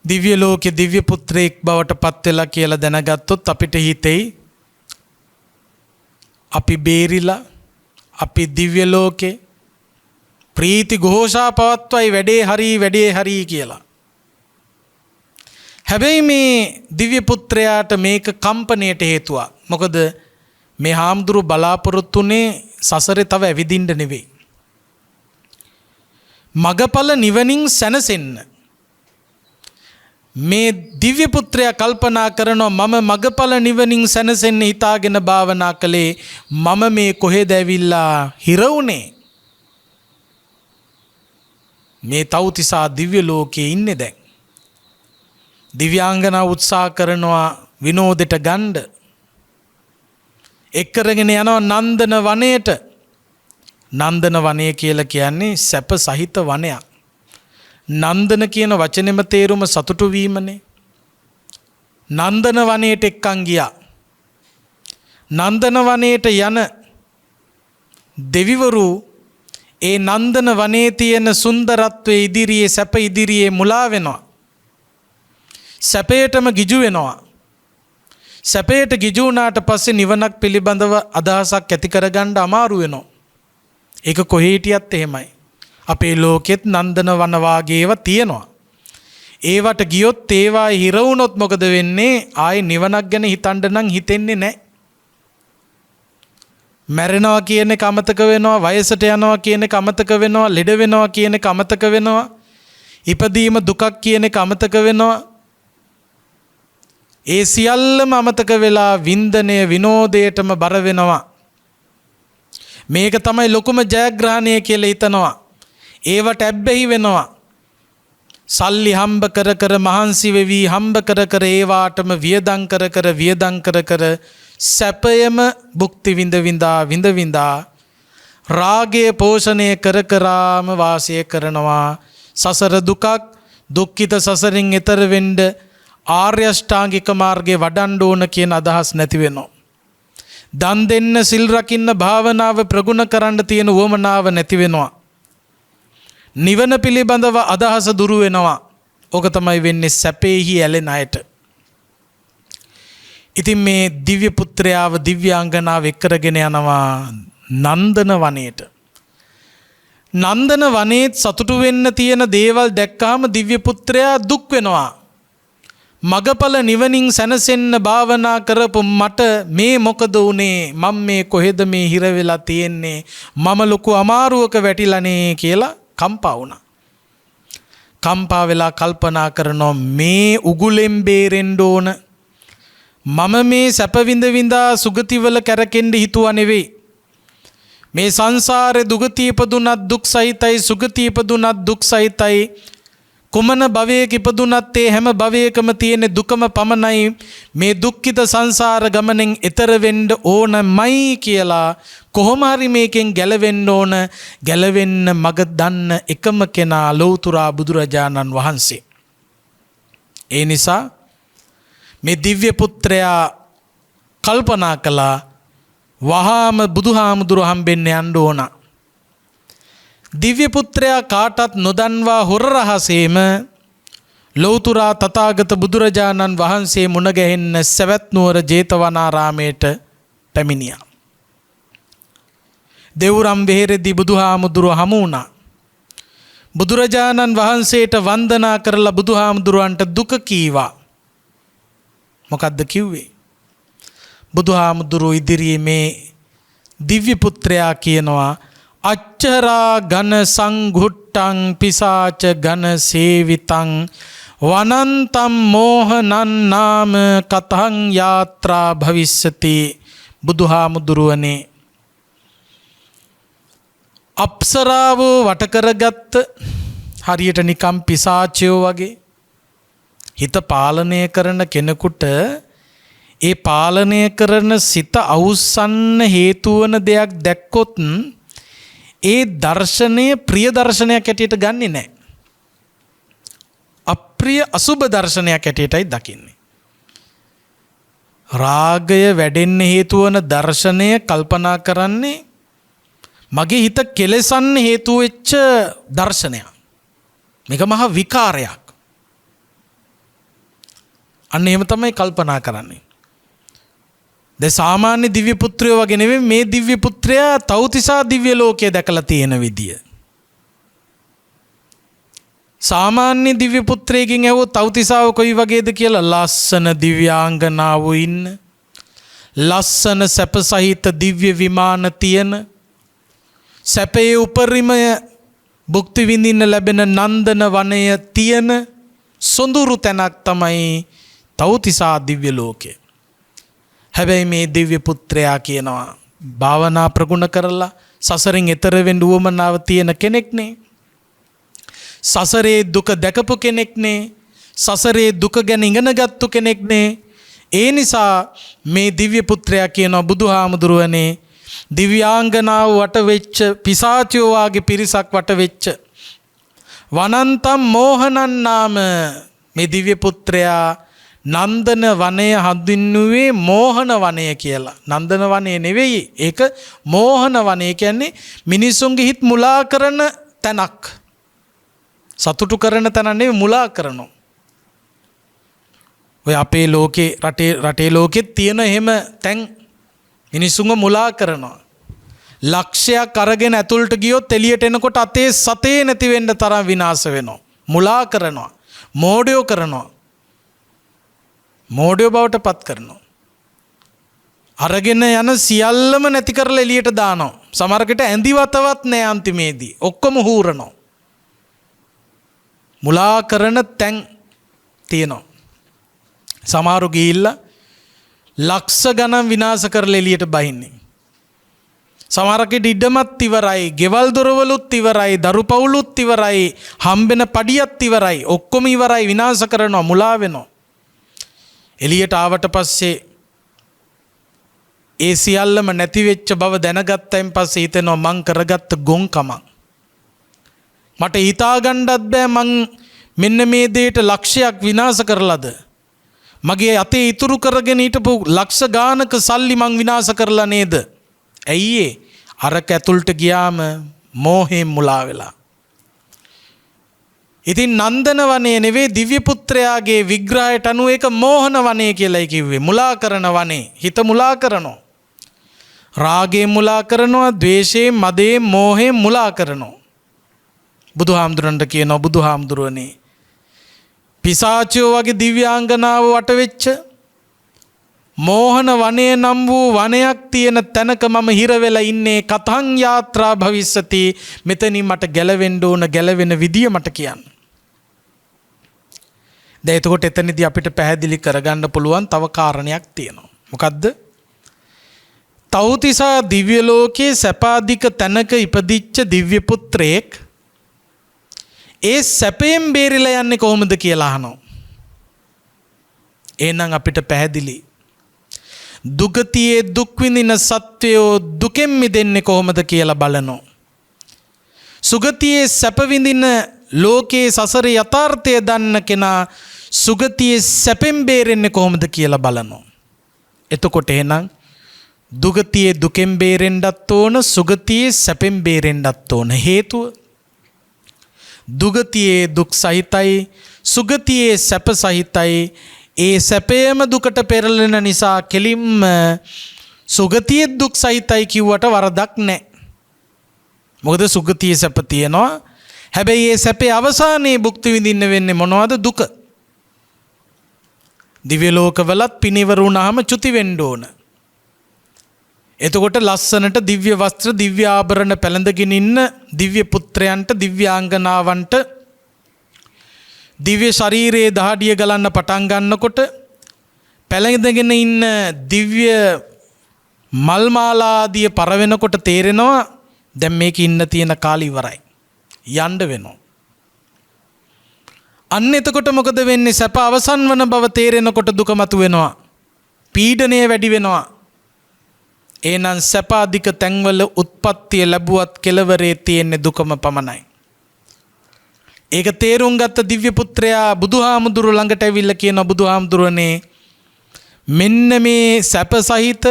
දිව්‍ය ලෝකේ දිව්‍ය පුත්‍රයෙක් බවට පත් වෙලා කියලා දැනගත්තොත් අපිට හිතෙයි අපි බේරිලා, අපි දිව්‍ය ලෝකේ ප්‍රීති ഘോഷා පවත්වයි වැඩේ හරි කියලා. හැබැයි මේ දිව්‍ය පුත්‍රයාට මේක කම්පණයට හේතුවක්. මොකද මේ හාමුදුරු බලාපොරොත්තුනේ සසරේ තව ඇවිදින්න නෙවෙයි. මගඵල නිවනින් සැනසෙන්න. මේ දිව්‍ය පුත්‍රයා කල්පනා කරනවා මම මගඵල නිවනින් සැනසෙන්න හිතාගෙන භාවනා කළේ, මම මේ කොහෙද ඇවිල්ලා හිර වුනේ? මේ තවතිසා දිව්‍ය ලෝකයේ ඉන්නේ දැන්. දිව්‍යාංගනා උත්සාහ කරනවා විනෝදෙට ගන්න. එක්කරගෙන යනවා නන්දන වනයේට. නන්දන වනය කියලා කියන්නේ සැප සහිත වනයක්. නන්දන කියන වචනේම තේරුම සතුටු වීමනේ. නන්දන වනයේට එක්කන් ගියා. නන්දන වනයේට යන දෙවිවරු ඒ නන්දන වනයේ තියෙන සුන්දරත්වයේ ඉදිරියේ, සැප ඉදිරියේ මුලා වෙනවා. සැපයටම ගිජු වෙනවා. සැපයට ගිජු වුණාට පස්සේ නිවනක් පිළිබඳව අදහසක් ඇති කරගන්න අමාරු වෙනවා. ඒක කොහේ හිටියත් එහෙමයි. අපේ ලෝකෙත් නන්දන වන වාගේ ඒවා තියෙනවා. ඒවට ගියොත් ඒවා හිර වුණොත් මොකද වෙන්නේ? ආයේ නිවනක් ගැන හිතන්න නම් හිතෙන්නේ නැහැ. මැරෙනවා කියන එක අමතක වෙනවා, වයසට යනවා කියන එක අමතක වෙනවා, ලෙඩ වෙනවා කියන එක අමතක වෙනවා, ඉපදීම දුකක් කියන එක අමතක වෙනවා. ඒ සියල්ලම අමතක වෙලා වින්දනය විනෝදයටම බර වෙනවා. මේක තමයි ලොකුම ජයග්‍රහණය කියලා හිතනවා. ඒවට ඇබ්බැහි වෙනවා. සල්ලි හම්බ කර කර මහන්සි වෙවි හම්බ කර කර ඒවාටම වියදම් කර සැපයම භුක්ති විඳ රාගය පෝෂණය කර කරාම වාසය කරනවා. සසර දුකක්, දුක්ඛිත සසරින් එතර වෙන්න ආර්ය අෂ්ටාංගික මාර්ගයේ වඩන්න ඕන කියන අදහස් නැති වෙනවා. දන් දෙන්න, සිල් රකින්න, භාවනාව ප්‍රගුණ කරන්න තියෙන උවමනාව නැති වෙනවා. නිවන පිළිබඳව අදහස දුරු වෙනවා. ඕක තමයි වෙන්නේ සැපේහි ඇලෙන අයට. ඉතින් මේ දිව්‍ය පුත්‍රයාව, දිව්‍යාංගනාව එක්කරගෙන යනවා නන්දන වනයේට. නන්දන වනයේ සතුටු වෙන්න තියෙන දේවල් දැක්කාම දිව්‍ය පුත්‍රයා දුක් වෙනවා. මගඵල නිවනින් සැනසෙන්න භාවනා කරපු මට මේ මොකද උනේ? මම මේ කොහෙද මේ හිර වෙලා තියෙන්නේ? මම ලොකු අමාරුවක වැටිලානේ කියලා කම්පා වුණා. කම්පා වෙලා කල්පනා කරනවා මේ උගුලෙන් බේරෙන්න ඕන. මම මේ සැප විඳා සුගතිවල කැරකෙන්න හිතුවා නෙවෙයි. මේ සංසාරේ දුගතිය ඉපදුනත් දුක් සහිතයි, සුගතිය ඉපදුනත් දුක් සහිතයි. කුමන භවයක ඉපදුනත් ඒ හැම භවයකම තියෙන දුකම පමණයි. මේ දුක්ඛිත සංසාර ගමනෙන් එතර වෙන්න ඕනමයි කියලා කොහොම හරි මේකෙන් ගැලවෙන්න ඕන. ගැලවෙන්න මඟ දන්න එකම කෙනා ලෞතුරා බුදුරජාණන් වහන්සේ. ඒ නිසා මේ දිව්‍ය පුත්‍රයා කල්පනා කළා වහාම බුදුහාමුදුරු හම්බෙන්න යන්න ඕන. දිව්‍ය පුත්‍රයා කාටත් නොදන්වා හොර රහසේම ලෞතුරා තථාගත බුදුරජාණන් වහන්සේ මුණ ගැහෙන්න සවැත් නුවර ජේතවනාරාමයට පැමිණියා. දෙව්රම් වෙහෙරදී බුදුහාමුදුරුව හමු වුණා. බුදුරජාණන් වහන්සේට වන්දනා කරලා බුදුහාමුදුරුවන්ට දුක කීවා. මොකද්ද කිව්වේ? බුදුහාමුදුරුව ඉදිරියේ මේ දිව්‍ය පුත්‍රයා කියනවා අච්චරා ඝන සංඝුට්ටං පිසාච ඝන සේවිතං වනන්තම් මෝහනං නාම කතං යාත්‍රා භවිස්සති. බුදුහාමුදුරුවනේ අප්සරාවෝ වට කරගත්ත හරියට නිකම් පිසාචයෝ වගේ හිත පාලනය කරන කෙනෙකුට ඒ පාලනය කරන සිත අවුස්සන්න හේතු වන දෙයක් දැක්කොත් ඒ දර්ශනය ප්‍රිය දර්ශනයක් ඇටියට ගන්නෙ නැහැ. අප්‍රිය අසුබ දර්ශනයක් ඇටියටයි දකින්නේ. රාගය වැඩෙන්න හේතු වන දර්ශනය කල්පනා කරන්නේ මගේ හිත කෙලෙසන්න හේතු වෙච්ච දර්ශනයක්. මේක මහා විකාරයක්. අන්න එහෙම තමයි කල්පනා කරන්නේ. දැන් සාමාන්‍ය දිව්‍ය පුත්‍රයෝ වගේ නෙවෙයි මේ දිව්‍ය පුත්‍රයා තව්තිසා දිව්‍ය ලෝකයේ දැකලා තියෙන විදිය. සාමාන්‍ය දිව්‍ය පුත්‍රයෙක්ගෙන් ඇහුවොත් තව්තිසාව කොයි වගේද කියලා ලස්සන දිව්‍යාංගනාවෝ ඉන්න, ලස්සන සැප සහිත දිව්‍ය විමාන තියෙන, සැපේ උපරිමය භුක්ති විඳින්න ලැබෙන නන්දන වනය තියෙන සොඳුරු තැනක් තමයි තව්තිසා දිව්‍ය ලෝකය. හැබැයි මේ දිව්‍ය පුත්‍රයා කියනවා භාවනා ප්‍රගුණ කරලා සසරෙන් එතර වෙන්න උවමනාව තියෙන කෙනෙක්නේ. සසරේ දුක දැකපු කෙනෙක්නේ. සසරේ දුක ගැන ඉගෙනගත්තු කෙනෙක්නේ. ඒ නිසා මේ දිව්‍ය පුත්‍රයා කියනවා බුදුහාමුදුරුවනේ දිව්‍යාංගනාව වට වෙච්ච පිසාචයෝ වාගේ පිරිසක් වට වෙච්ච වනන්තම් මෝහනං නාම මේ දිව්‍ය පුත්‍රයා නන්දන වනය හඳුන්වුවේ මෝහන වනය කියලා. නන්දන වනය නෙවෙයි. ඒක මෝහන වනය කියන්නේ මිනිසුන්ගේ හිත මුලා කරන තැනක්. සතුටු කරන තැන නෙවෙයි මුලා කරනවා. ඔය අපේ ලෝකේ රටේ ලෝකෙත් තියෙන එහෙම තැන් මිනිසුන්ව මුලා කරනවා. ලක්ෂයක් අරගෙන ඇතුළට ගියොත් එළියට එනකොට අතේ සතේ නැති වෙන්න තරම් විනාශ වෙනවා. මුලා කරනවා. මෝඩයෝ කරනවා. මෝඩයෝ බවට පත් කරනවා. අරගෙන යන සියල්ලම නැති කරලා එළියට දානවා. සමහරකට ඇඳිවතවත් නැහැ අන්තිමේදී. ඔක්කොම හූරනවා. මුලා කරන තැන් තියෙනවා. සමහරු ගිහිල්ලා ලක්ෂ ගණන් විනාශ කරලා එළියට බහින්නේ. සමහරකට ඉඩමත් ඉවරයි, ගෙවල් දොරවලුත් ඉවරයි, දරු පවුලුත් ඉවරයි, හම්බෙන පඩියත් ඉවරයි, ඔක්කොම ඉවරයි, විනාශ කරනවා, මුලා වෙනවා. එළියට ආවට පස්සේ ඒ සියල්ලම නැති වෙච්ච බව දැනගත්තයින් පස්සේ හිතෙනවා මං කරගත්ත ගොංකමක්. මට හිතාගන්නත් බෑ මං මෙන්න මේ දෙයට ලක්ෂයක් විනාශ කරලාද. මගේ අතේ ඉතුරු කරගෙන හිටපු ලක්ෂ ගානක සල්ලි මං විනාශ කරලා නේද? ඇයි අරක ඇතුළට ගියාම මෝහයෙන් මුලා වෙලා. ඉතින් නන්දන වනයේ නෙවෙයි දිව්‍ය පුත්‍රයාගේ විග්‍රහයට අනුව ඒක මෝහන වනය කියලායි කිව්වේ. මුලා කරන වනේ. හිත මුලා කරනවා. රාගයෙන් මුලා කරනවා, ද්වේෂයෙන්, මදයෙන්, මෝහයෙන් මුලා කරනවා. බුදුහාමුදුරන්ට කියනවා බුදුහාමුදුරුවනේ පිසාචයෝ වගේ දිව්‍යාංගනාව වට වෙච්ච මෝහන වනය නම් වූ වනයක් තියෙන තැනක මම හිර වෙලා ඉන්නේ. කතං යාත්‍රා භවිස්සති. මෙතනින් මට ගැලවෙන්න ඕන ගැලවෙන විදිය මට කියන්න. දැන් එතකොට එතනදී අපිට පැහැදිලි කරගන්න පුළුවන් තව කාරණයක් තියෙනවා. මොකද්ද? තව්තිසා දිව්‍ය ලෝකයේ සැපාදික තැනක ඉපදිච්ච දිව්‍ය පුත්‍රයෙක් ඒ සැපයෙන් බේරිලා යන්නේ කොහොමද කියලා අහනවා. එහෙනම් අපිට පැහැදිලි දුගතියේ දුක් විඳින සත්වයෝ දුකෙන් මිදෙන්නේ කොහොමද කියලා බලනවා. සුගතියේ සැප විඳින ලෝකයේ සසර යථාර්ථය දන්න කෙනා සුගතියේ සැපෙන් බේරෙන්නේ කොහොමද කියලා බලනවා. එතකොට එහෙනම් දුගතියේ දුකෙන් බේරෙන්නත් ඕන, සුගතියේ සැපෙන් බේරෙන්නත් ඕන. හේතුව දුගතියේ දුක් සහිතයි, සුගතියේ සැප සහිතයි. ඒ සැපේම දුකට පෙරලෙන නිසා කෙලින්ම සුගතියේ දුක් සහිතයි කිව්වට වරදක් නැහැ. මොකද සුගතියේ සැප තියෙනවා. හැබැයි ඒ සැපේ අවසානයේ භුක්ති විඳින්න වෙන්නේ මොනවද? දුක. දිව්‍ය ලෝකවලත් පිනිවර වුණාම චුති වෙන්න ඕන. එතකොට ලස්සනට දිව්‍ය වස්ත්‍ර දිව්‍ය ආභරණ පැළඳගෙන ඉන්න දිව්‍ය පුත්‍රයන්ට දිව්‍යාංගනාවන්ට දිව්‍ය ශරීරයේ දහඩිය ගලන්න පටන් ගන්නකොට පැළඳගෙන ඉන්න දිව්‍ය මල් මාලාදිය පරවෙනකොට තේරෙනවා දැන් මේක ඉන්න තියෙන කාලය ඉවරයි. යන්න වෙනවා. අන්න එතකොට මොකද වෙන්නේ? සැප අවසන් වන බව තේරෙනකොට දුක මතුවෙනවා. පීඩනය වැඩි වෙනවා. එහෙනම් සැප අධික තැන්වල උත්පත්තිය ලැබුවත් කෙලවරේ තියෙන්නේ දුකම පමණයි. ඒක තේරුම් ගත්ත දිව්‍ය පුත්‍රයා බුදුහාමුදුරු ළඟට ඇවිල්ලා කියන බුදුහාමුදුරනේ මෙන්න මේ සැප සහිත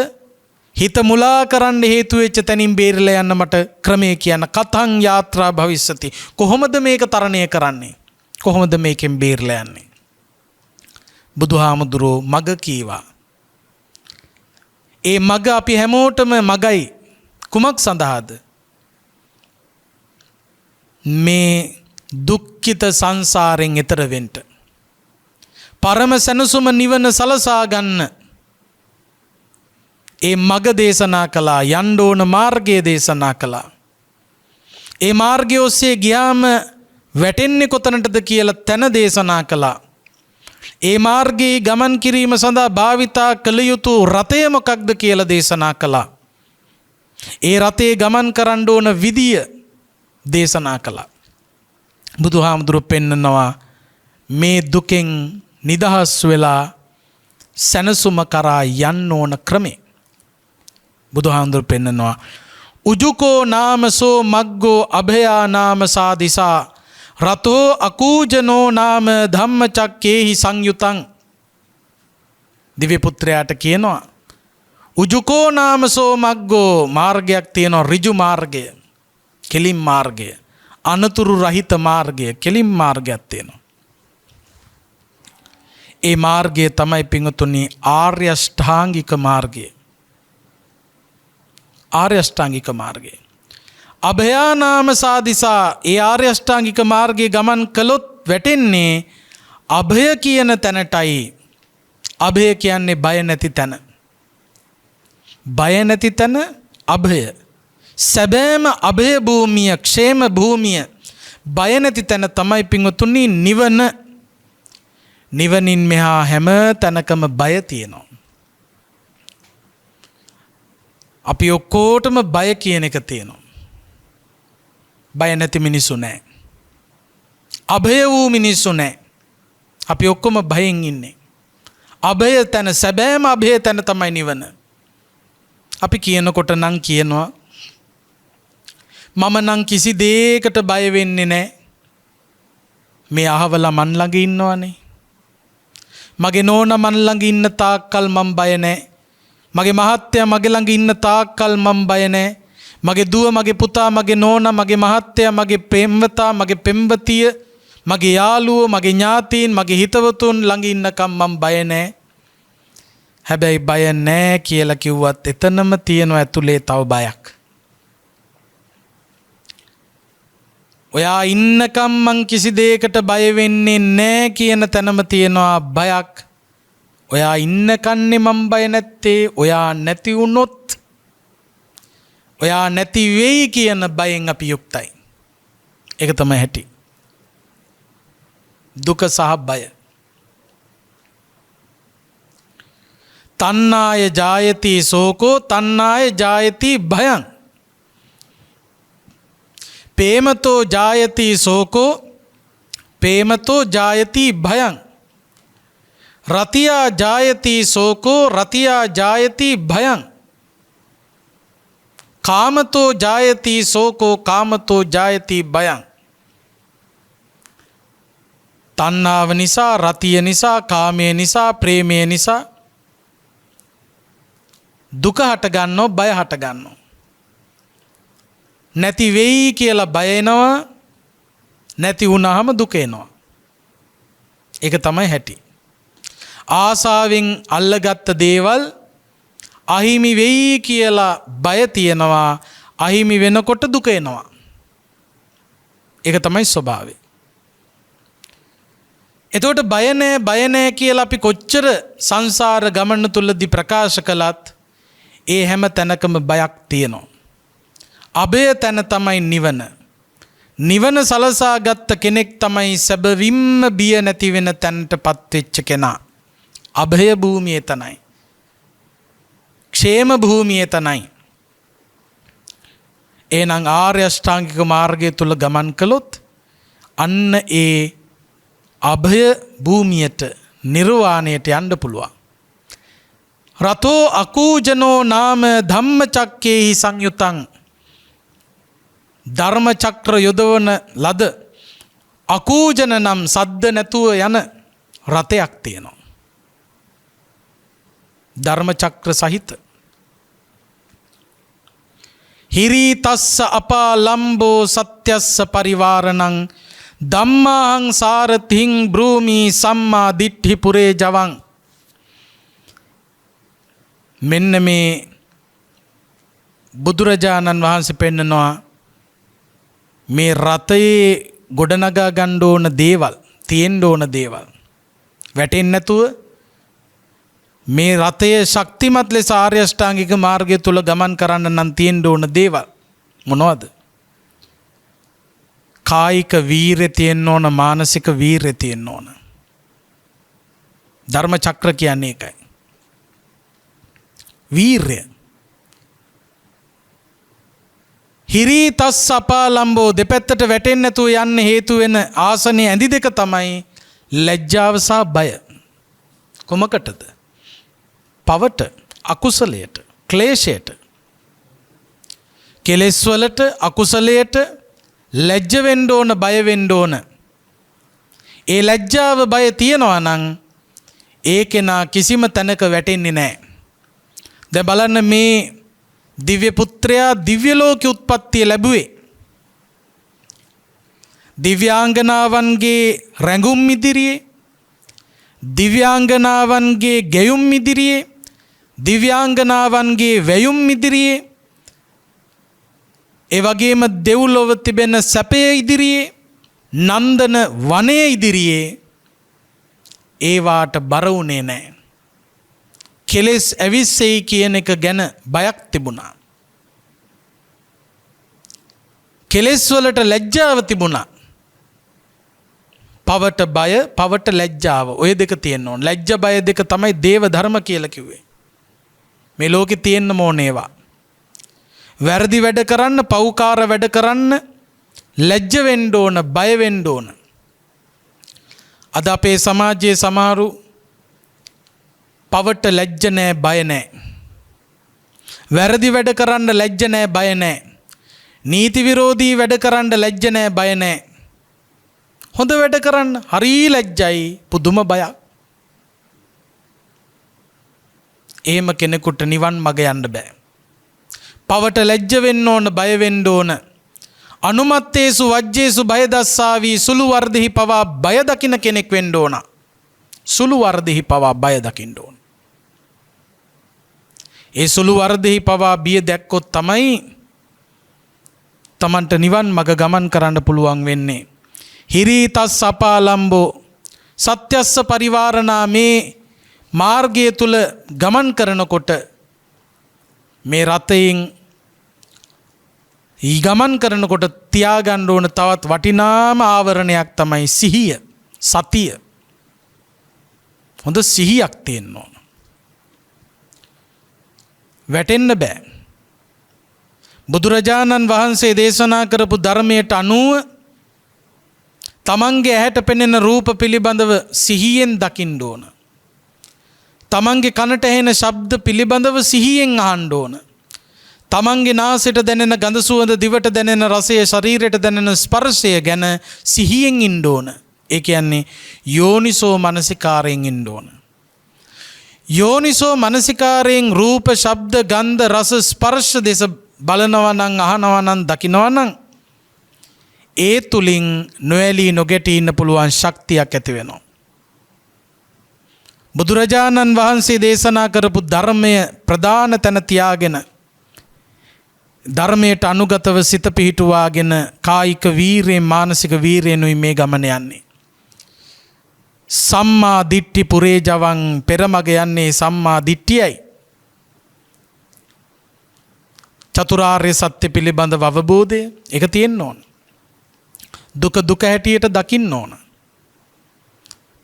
හිත මුලා කරන්න හේතු වෙච්ච තැනින් බේරලා යන්න මට ක්‍රමය කියන කතං යාත්‍රා භවිස්සති. කොහොමද මේක තරණය කරන්නේ? කොහොමද මේකෙන් බේරලා යන්නේ? බුදුහාමුදුරෝ මග කීවා. ඒ මග අපි හැමෝටම මගයි. කුමක් සඳහාද? මේ දුක්ඛිත සංසාරයෙන් එතර වෙන්න. පරම සැනසුම නිවන සලසා ගන්න. ඒ මග දේශනා කළා. යන්න ඕන මාර්ගය දේශනා කළා. ඒ මාර්ගය ඔස්සේ ගියාම වැටෙන්නේ කොතනටද කියලා තැන දේශනා කළා. ඒ මාර්ගයේ ගමන් කිරීම සඳහා භාවිතා කළ යුතු රථය මොකක්ද කියලා දේශනා කළා. ඒ රථයේ ගමන් කරන්න ඕන විදිය දේශනා කළා. බුදුහාමුදුරුවෝ පෙන්නනවා මේ දුකෙන් නිදහස් වෙලා සැනසුම කරා යන්න ඕන ක්‍රමේ. බුදුහාමුදුරුවෝ පෙන්නනවා උජුකෝ නාමසෝ මග්ගෝ අභයා නාම සාදිසා රතෝ අකූජනෝ නාම ධම්මචක්කේහි සංයුතං. දිව්‍ය පුත්‍රයාට කියනවා උජුකෝ නාමසෝ මග්ගෝ මාර්ගයක් තියෙනවා. ඍජු මාර්ගය, කෙලින් මාර්ගය, අනතුරු රහිත මාර්ගය, කෙලින් මාර්ගයක් තියෙනවා. ඒ මාර්ගය තමයි පිංගුතුනි ආර්ය අෂ්ටාංගික මාර්ගය. ආර්ය අෂ්ටාංගික මාර්ගය. අභයානාම සාදිසා ඒ ආර්ය අෂ්ටාංගික මාර්ගයේ ගමන් කළොත් වැටෙන්නේ අභය කියන තැනටයි. අභය කියන්නේ බය නැති තැන. බය නැති තැන අභය. සැබෑම අභය භූමිය, ക്ഷേම භූමිය, බය නැති තැන තමයි පිංගුතුනි නිවන. නිවනින් මෙහා හැම තැනකම බය තියෙනවා. අපි ඔක්කොටම බය කියන එක තියෙනවා. බය නැති මිනිස්සු නැහැ. අභය වූ මිනිස්සු නැහැ. අපි ඔක්කොම බයෙන් ඉන්නේ. අභය තැන, සැබෑම අභය තැන තමයි නිවන. අපි කියනකොට නම් කියනවා මම නම් කිසි දෙයකට බය වෙන්නේ නැහැ. මේ අහවලා මන් ළඟ ඉන්නවනේ. මගේ නෝනා මන් ළඟ ඉන්න තාක්කල් මම බය නැහැ. මගේ මහත්තයා මගේ ළඟ ඉන්න තාක්කල් මම බය නැහැ. මගේ දුව, මගේ පුතා, මගේ නෝනා, මගේ මහත්තයා, මගේ පෙම්වතා, මගේ පෙම්වතිය, මගේ යාළුවෝ, මගේ ඥාතීන්, මගේ හිතවතුන් ළඟ ඉන්නකම් මම බය නැහැ. හැබැයි බය නැහැ කියලා කිව්වත් එතනම තියෙන ඇතුලේ තව බයක්. ඔයා ඉන්නකම් මං කිසි දෙයකට බය වෙන්නේ නැහැ කියන තැනම තියෙනවා බයක්. ඔයා ඉන්නකන්නේ මම බය නැත්තේ ඔයා නැති වුණොත්, ඔයා නැති වෙයි කියන බයෙන් අපි යුක්තයි. ඒක තමයි හැටි. දුක සහ බය. තණ්හාය ජායති සෝකෝ තණ්හාය ජායති භයං. පේමතෝ ජායති සෝකෝ පේමතෝ ජායති භයං. රතියා ජායති සෝකෝ රතියා ජායති භයං. කාමතෝ ජායති සෝකෝ කාමතෝ ජායති භයං. තණ්හාව නිසා, රතිය නිසා, කාමය නිසා, ප්‍රේමය නිසා දුක හට ගන්නවා, බය හට ගන්නවා. නැති වෙයි කියලා බය එනවා, නැති වුණාම දුක එනවා. ඒක තමයි හැටි. ආසාවෙන් අල්ලගත්ත දේවල් අහිමි වෙයි කියලා බය තියෙනවා, අහිමි වෙනකොට දුක එනවා. ඒක තමයි ස්වභාවය. එතකොට බය නැහැ කියලා අපි කොච්චර සංසාර ගමන තුලදී ප්‍රකාශ කළත් ඒ හැම තැනකම බයක් තියෙනවා. අභය තැන තමයි නිවන. නිවන සලසා ගත්ත කෙනෙක් තමයි සැබවින්ම බිය නැති වෙන තැනටපත් වෙච්ච කෙනා. අභය භූමිය එතනයි. ക്ഷേම භූමිය එතනයි. එහෙනම් ආර්ය අෂ්ටාංගික මාර්ගය තුල ගමන් කළොත් අන්න ඒ අභය භූමියට නිර්වාණයට යන්න පුළුවන්. රතෝ අකූජනෝ නාම ධම්මචක්කේහි සංයුතං. ධර්ම චක්‍ර යොදවන ලද අකූජන නම් සද්ද නැතුව යන රතයක් තියෙනවා. ධර්ම චක්‍ර සහිත. හිරීතස්ස අපාලම්බෝ සත්‍යස්ස පරිවාරණං ධම්මාහං සාරතිං බ්‍රූමි සම්මා දිට්ඨි පුරේ ජවං. මෙන්න මේ බුදුරජාණන් වහන්සේ පෙන්නනවා මේ රතයේ ගොඩනගා ගන්න ඕන දේවල්, තියෙන්න ඕන දේවල් වැටෙන්නේ නැතුව මේ රතයේ ශක්තිමත් ලෙස ආර්ය අෂ්ටාංගික මාර්ගය තුල ගමන් කරන්න නම් තියෙන්න ඕන දේවල් මොනවද? කායික වීරිය තියෙන්න ඕන, මානසික වීරිය තියෙන්න ඕන. ධර්ම චක්‍ර කියන්නේ ඒකයි. වීරිය. හිරීතස් අපාලම්බෝ දෙපැත්තට වැටෙන්නේ නැතුව යන්න හේතු වෙන ආසනයේ ඇඳි දෙක තමයි ලැජ්ජාව සහ බය. කොමකටද? පවට, අකුසලයට, ක්ලේශයට. කෙලෙස් වලට, අකුසලයට ලැජ්ජ වෙන්න ඕන, බය වෙන්න ඕන. ඒ ලැජ්ජාව බය තියනවා නම් ඒ කෙනා කිසිම තැනක වැටෙන්නේ නැහැ. දැන් බලන්න මේ දිව්‍ය පුත්‍රයා දිව්‍ය ලෝකේ උත්පත්තිය ලැබුවේ දිව්‍යාංගනාවන්ගේ රැඟුම් ඉදිරියේ, දිව්‍යාංගනාවන්ගේ ගැයුම් ඉදිරියේ, දිව්‍යාංගනාවන්ගේ වැයුම් ඉදිරියේ, ඒ වගේම දෙව්ලොව තිබෙන සැපය ඉදිරියේ, නන්දන වනයේ ඉදිරියේ ඒවාට බර වුණේ නැහැ. කෙලෙස් ඇවිස්සෙයි කියන එක ගැන බයක් තිබුණා. කෙලෙස් වලට ලැජ්ජාව තිබුණා. පවට බය, පවට ලැජ්ජාව, ඔය දෙක තියෙන්න ඕන. ලැජ්ජ බය දෙක තමයි දේව ධර්ම කියලා කිව්වේ. මේ ලෝකේ තියෙන්න ඕන ඒවා. වැරදි වැඩ කරන්න, පව්කාර වැඩ කරන්න ලැජ්ජ වෙන්න ඕන, බය වෙන්න ඕන. අද අපේ සමාජයේ සමහරු පවට ලැජ්ජ නැහැ, බය නැහැ. වැරදි වැඩ කරන්න ලැජ්ජ නැහැ, බය නැහැ. නීති විරෝධී වැඩ කරන්න ලැජ්ජ නැහැ, බය නැහැ. හොඳ වැඩ කරන්න හරි ලැජ්ජයි, පුදුම බයක්. එහෙම කෙනෙකුට නිවන් මඟ යන්න බෑ. පවට ලැජ්ජ වෙන්න ඕන, බය වෙන්න ඕන. අනුමත්තේසු වජ්ජේසු බය දස්සාවි සුළු වර්ධෙහි පවා බය දකින කෙනෙක් වෙන්න ඕන. සුළු වර්ධෙහි පවා බය දකින්න ඕන. ඒ සුළු වර්ධෙහි පවා බිය දැක්කොත් තමයි තමන්ට නිවන් මඟ ගමන් කරන්න පුළුවන් වෙන්නේ. හිරීතස් අපාලම්බෝ සත්‍යස්ස පරිවාරණා. මේ මාර්ගය තුල ගමන් කරනකොට මේ රතයෙන් ගමන් කරනකොට තියාගන්න ඕන තවත් වටිනාම ආවරණයක් තමයි සිහිය, සතිය. හොඳ සිහියක් තියෙන්න ඕන. වැටෙන්න බෑ. බුදුරජාණන් වහන්සේ දේශනා කරපු ධර්මයට අනුව තමන්ගේ ඇහැට පෙනෙන රූප පිළිබඳව සිහියෙන් දකින්න ඕන. තමන්ගේ කනට ඇහෙන ශබ්ද පිළිබඳව සිහියෙන් අහන්න ඕන. තමන්ගේ නාසයට දැනෙන ගඳ සුවඳ, දිවට දැනෙන රසය, ශරීරයට දැනෙන ස්පර්ශය ගැන සිහියෙන් ඉන්න ඕන. ඒ කියන්නේ යෝනිසෝ මනසිකාරයෙන් ඉන්න ඕන. යෝනිසෝ මනසිකාරයෙන් රූප, ශබ්ද, ගන්ධ, රස, ස්පර්ශ දෙස බලනවා නම්, අහනවා නම්, දකිනවා නම් ඒ තුලින් නොඇලී නොගැටී ඉන්න පුළුවන් ශක්තියක් ඇති වෙනවා. බුදුරජාණන් වහන්සේ දේශනා කරපු ධර්මය ප්‍රධාන තැන තියාගෙන ධර්මයට අනුගතව සිත පිහිටුවාගෙන කායික වීරියෙන්, මානසික වීරියෙන්ුයි මේ ගමන යන්නේ. සම්මා දිට්ඨි පුරේ ජවං. පෙරමග යන්නේ සම්මා දිට්ඨියයි. චතුරාර්ය සත්‍ය පිළිබඳව අවබෝධය ඒක තියෙන්න ඕන. දුක දුක හැටියට දකින්න ඕන.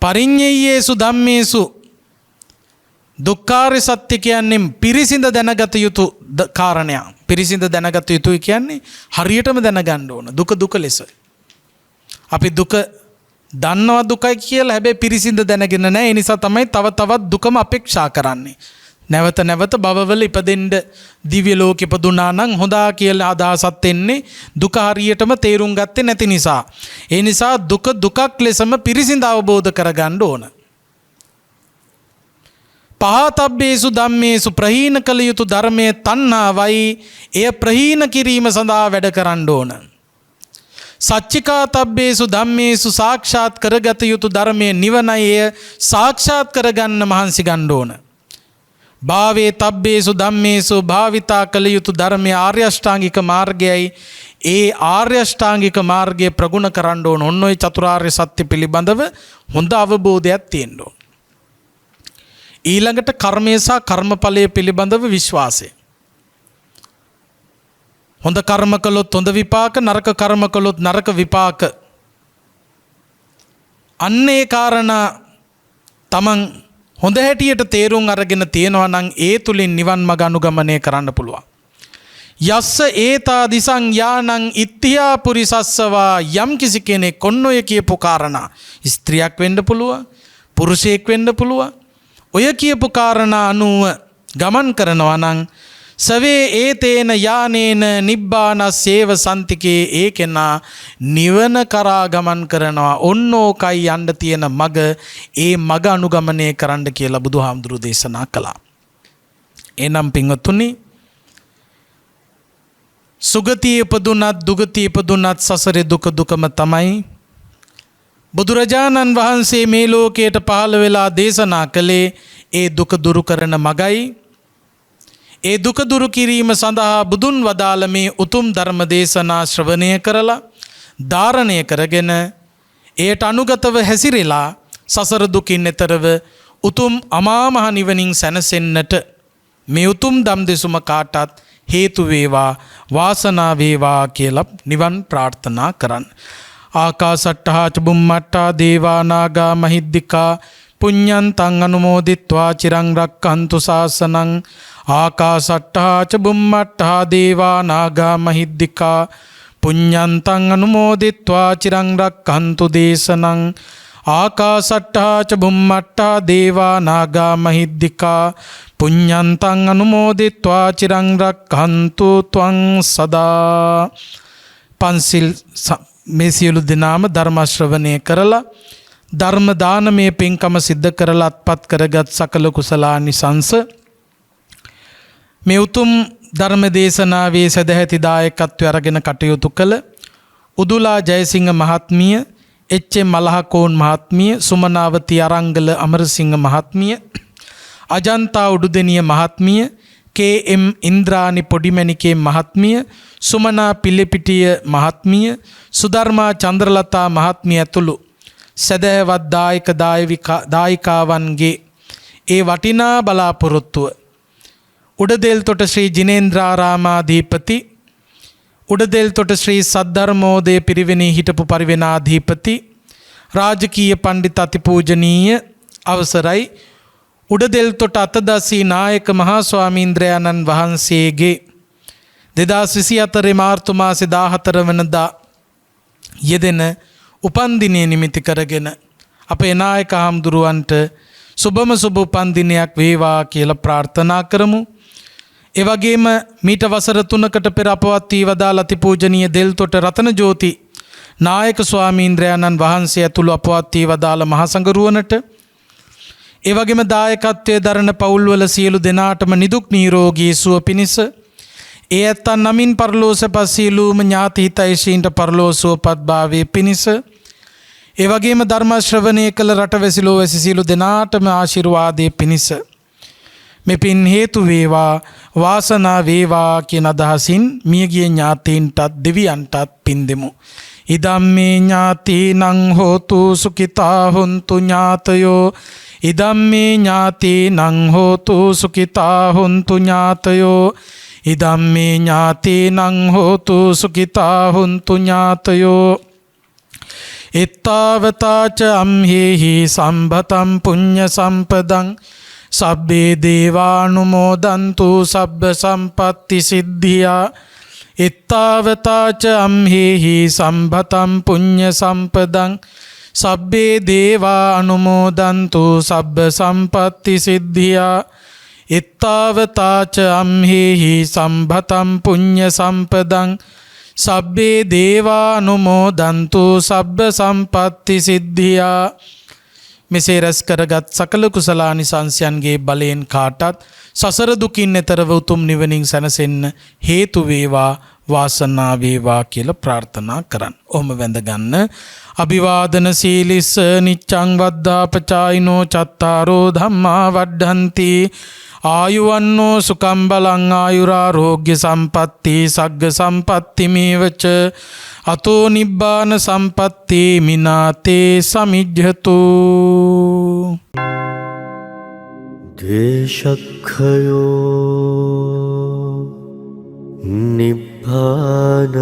පරිඤ්ඤයේසු ධම්මේසු දුක්ඛාරය සත්‍ය කියන්නේ පිරිසිඳ දැනගත යුතු කාරණයක්. පිරිසිඳ දැනගත යුතුයි කියන්නේ හරියටම දැනගන්න ඕන. දුක දුක ලෙස. අපි දුක දන්නවා දුකයි කියලා හැබැයි පිරිසිඳ දැනගෙන නැහැ. ඒ නිසා තමයි තව තවත් දුකම අපේක්ෂා කරන්නේ. නැවත නැවත භවවල ඉපදෙන්න දිව්‍ය ලෝකෙ ඉපදුනා නම් හොඳා කියලා අදහසක් එන්නේ දුක හරියටම තේරුම් ගත්තේ නැති නිසා. ඒ නිසා දුක දුකක් ලෙසම පිරිසිඳ අවබෝධ කරගන්න ඕන. පහතබ්බේසු ධම්මේසු ප්‍රහීන කළ යුතු ධර්මයේ තණ්හාවයි එය ප්‍රහීන කිරීම සඳහා වැඩ කරන්න ඕන. සච්චිකාතබ්බේසු ධම්මේසු සාක්ෂාත් කරගත යුතු ධර්මයේ නිවනයි එය සාක්ෂාත් කරගන්න මහන්සි ගන්න ඕන. භාවේ තබ්බේසු ධම්මේසු භාවිතා කළ යුතු ධර්මයේ ආර්ය අෂ්ටාංගික මාර්ගයයි ඒ ආර්ය අෂ්ටාංගික මාර්ගය ප්‍රගුණ කරන්න ඕන. ඔන්න ඔය චතුරාර්ය සත්‍ය පිළිබඳව හොඳ අවබෝධයක් තියෙන්න ඕන. ඊළඟට කර්මය සහ කර්මඵලය පිළිබඳව විශ්වාසය. හොඳ කර්ම කළොත් හොඳ විපාක, නරක කර්ම කළොත් නරක විපාක. අන්න ඒ කාරණා තමන් හොඳ හැටියට තේරුම් අරගෙන තියෙනවා නම් ඒ තුලින් නිවන් මඟ අනුගමනය කරන්න පුළුවන්. යස්ස ඒතා දිසං යානං ඉත්‍ත්‍යා පුරිසස්සවා යම් කිසි කෙනෙක් ඔන්න ඔය කියපු කාරණා ස්ත්‍රියක් වෙන්න පුළුවන්, පුරුෂයෙක් වෙන්න පුළුවන්. ඔය කියපු කාරණා අනුව ගමන් කරනවා නම් සවේ ඒතේන යානේන නිබ්බානස්සේව සන්තිකේ ඒකෙනා නිවන කරා ගමන් කරනවා. ඔන්න ඕකයි යන්න තියෙන මග. ඒ මග අනුගමනය කරන්න කියලා බුදුහාමුදුරුවෝ දේශනා කළා. එනම් පින්වතුනි, සුගතියේ ඉපදුනත් දුගතියේ ඉපදුනත් සසරේ දුක දුකම තමයි. බුදුරජාණන් වහන්සේ මේ ලෝකයට පහළ වෙලා දේශනා කළේ ඒ දුක දුරු කරන මගයි. ඒ දුක දුරු කිරීම සඳහා බුදුන් වදාළ මේ උතුම් ධර්ම දේශනා ශ්‍රවණය කරලා ධාරණය කරගෙන එයට අනුගතව හැසිරෙලා සසර දුකින් එතරව උතුම් අමා මහ නිවනින් සැනසෙන්නට මේ උතුම් ධම් දෙසුම කාටත් හේතු වේවා, වාසනාව වේවා කියලා නිවන් ප්‍රාර්ථනා කරන්න. ආකාසට්ටහා ච බුම්මට්ටා දේවා නාග මහිද්దికා පුඤ්ඤන්තං අනුමෝදිත්වා චිරං රක්ඛන්තු ශාසනං. ආකාසට්ටහා ච බුම්මට්ටා දේවා නාග මහිද්దికා පුඤ්ඤන්තං අනුමෝදිත්වා චිරං රක්ඛන්තු දේශනං. ආකාසට්ටහා ච බුම්මට්ටා දේවා නාග මහිද්దికා පුඤ්ඤන්තං අනුමෝදිත්වා චිරං රක්ඛන්තු ත්වං සදා. පන්සිල් මේ සියලු දෙනාම ධර්ම ශ්‍රවණය කරලා ධර්ම දානමය පින්කම සිද්ධ කරලා අත්පත් කරගත් සකල කුසලානිසංස මේ උතුම් ධර්ම දේශනාවේ සදැහැති දායකත්වය අරගෙන කටයුතු කළ උදුලා ජයසිංහ මහත්මිය, එච්.එම්. මලහකෝන් මහත්මිය, සුමනාවති අරංගල අමරසිංහ මහත්මිය, අජන්තා උඩුදෙනිය මහත්මිය, කේ.එම්. ඉන්ද්‍රානි පොඩිමැණිකේ මහත්මිය, සුමනා පිල්ලෙපිටිය මහත්මිය, සුධර්මා චන්ද්‍රලතා මහත්මිය ඇතුළු සදහැවත් දායිකාවන්ගේ ඒ වටිනා බලාපොරොත්තුව උඩදෙල්තොට ශ්‍රී ජිනේන්ද්‍රාරාමාධිපති, උඩදෙල්තොට ශ්‍රී සද්ධර්මෝදය පිරිවෙනේ හිටපු පරිවෙනාධිපති රාජකීය පණ්ඩිත අතිපූජනීය අවසරයි උඩදෙල්තොට අතදසී නායක මහා ස්වාමීන්ද්‍රයාණන් වහන්සේගේ 2024 මාර්තු මාසේ 14 වෙනිදා යෙදෙන උපන්දිනය නිමිති කරගෙන අපේ නායක හාමුදුරුවන්ට සුබම සුබ උපන්දිනයක් වේවා කියලා ප්‍රාර්ථනා කරමු. ඒ වගේම මීට වසර 3කට පෙර අපවත් වී වදාළ අතිපූජනීය දෙල්තොට රතනජෝති නායක ස්වාමීන්ද්‍රයාණන් වහන්සේ ඇතුළු අපවත් වී වදාළ මහා සංඝරුවනට, ඒ වගේම දායකත්වයේ දරන පවුල්වල සියලු දෙනාටම නිදුක් නිරෝගී සුව පිණිස, ඒ ඇත්තන් නමින් පරලෝසපත් සියලුම ඥාති හිතයිසීන්ට පරලෝසුවපත් භාවයේ පිණිස, ඒ වගේම ධර්ම ශ්‍රවණය කළ රටවැසිලෝ වැසි සියලු දෙනාටම ආශිර්වාදයේ පිණිස මේ පින් හේතු වේවා, වාසනාව වේවා කියන අදහසින් මියගිය ඥාතීන්ටත් දෙවියන්ටත් පින් දෙමු. ඉදම්මේ ඥාතීනං හෝතු සුඛිතා හොන්තු ඥාතයෝ. ඉදම්මේ ඥාතීනං හෝතු සුඛිතා හොන්තු ඥාතයෝ. ඉදම්මේ ඥාතීනං හෝතු සුඛිතා හුන්තු ඥාතයෝ එත්තාවතාච අම්හෙහි සම්භතම් පුඤ්ඤ සම්පදං සබ්බේ දේවානුමෝදන්තු සබ්බ සම්පත්ති සිද්ධියා එත්තාවතාච අම්හෙහි සම්භතම් පුඤ්ඤ සම්පදං සබ්බේ දේවා අනුමෝදන්තු සබ්බ සම්පත්ති සිද්ධියා එත්තාවතාච අම්හෙහි සම්භතම් පුඤ්ඤ සම්පදං සබ්බේ දේවා අනුමෝදන්තු සබ්බ සම්පත්ති සිද්ධියා. මෙසේ රැස් කරගත් සකල කුසලානිසංසයන්ගේ බලයෙන් කාටත් සසර දුකින් එතරව උතුම් නිවනින් සැනසෙන්න හේතු වේවා වාසනාව වේවා කියලා ප්‍රාර්ථනා කරන්න. ඔහොම වැඳගන්න. අභිවාදන සීලිස්ස නිච්ඡං වද්ධාපචායිනෝ චත්තාරෝ ධම්මා වඩ්ඩන්ති ආයුවන්නෝ සුඛං බලං ආයුරාෝග්‍ය සම්පatti සග්ග සම්පatti මේවච අතෝ නිබ්බාන සම්පatti මිනාතේ සමිජ්ජතු. දේශක්ඛයෝ නිබ්බානං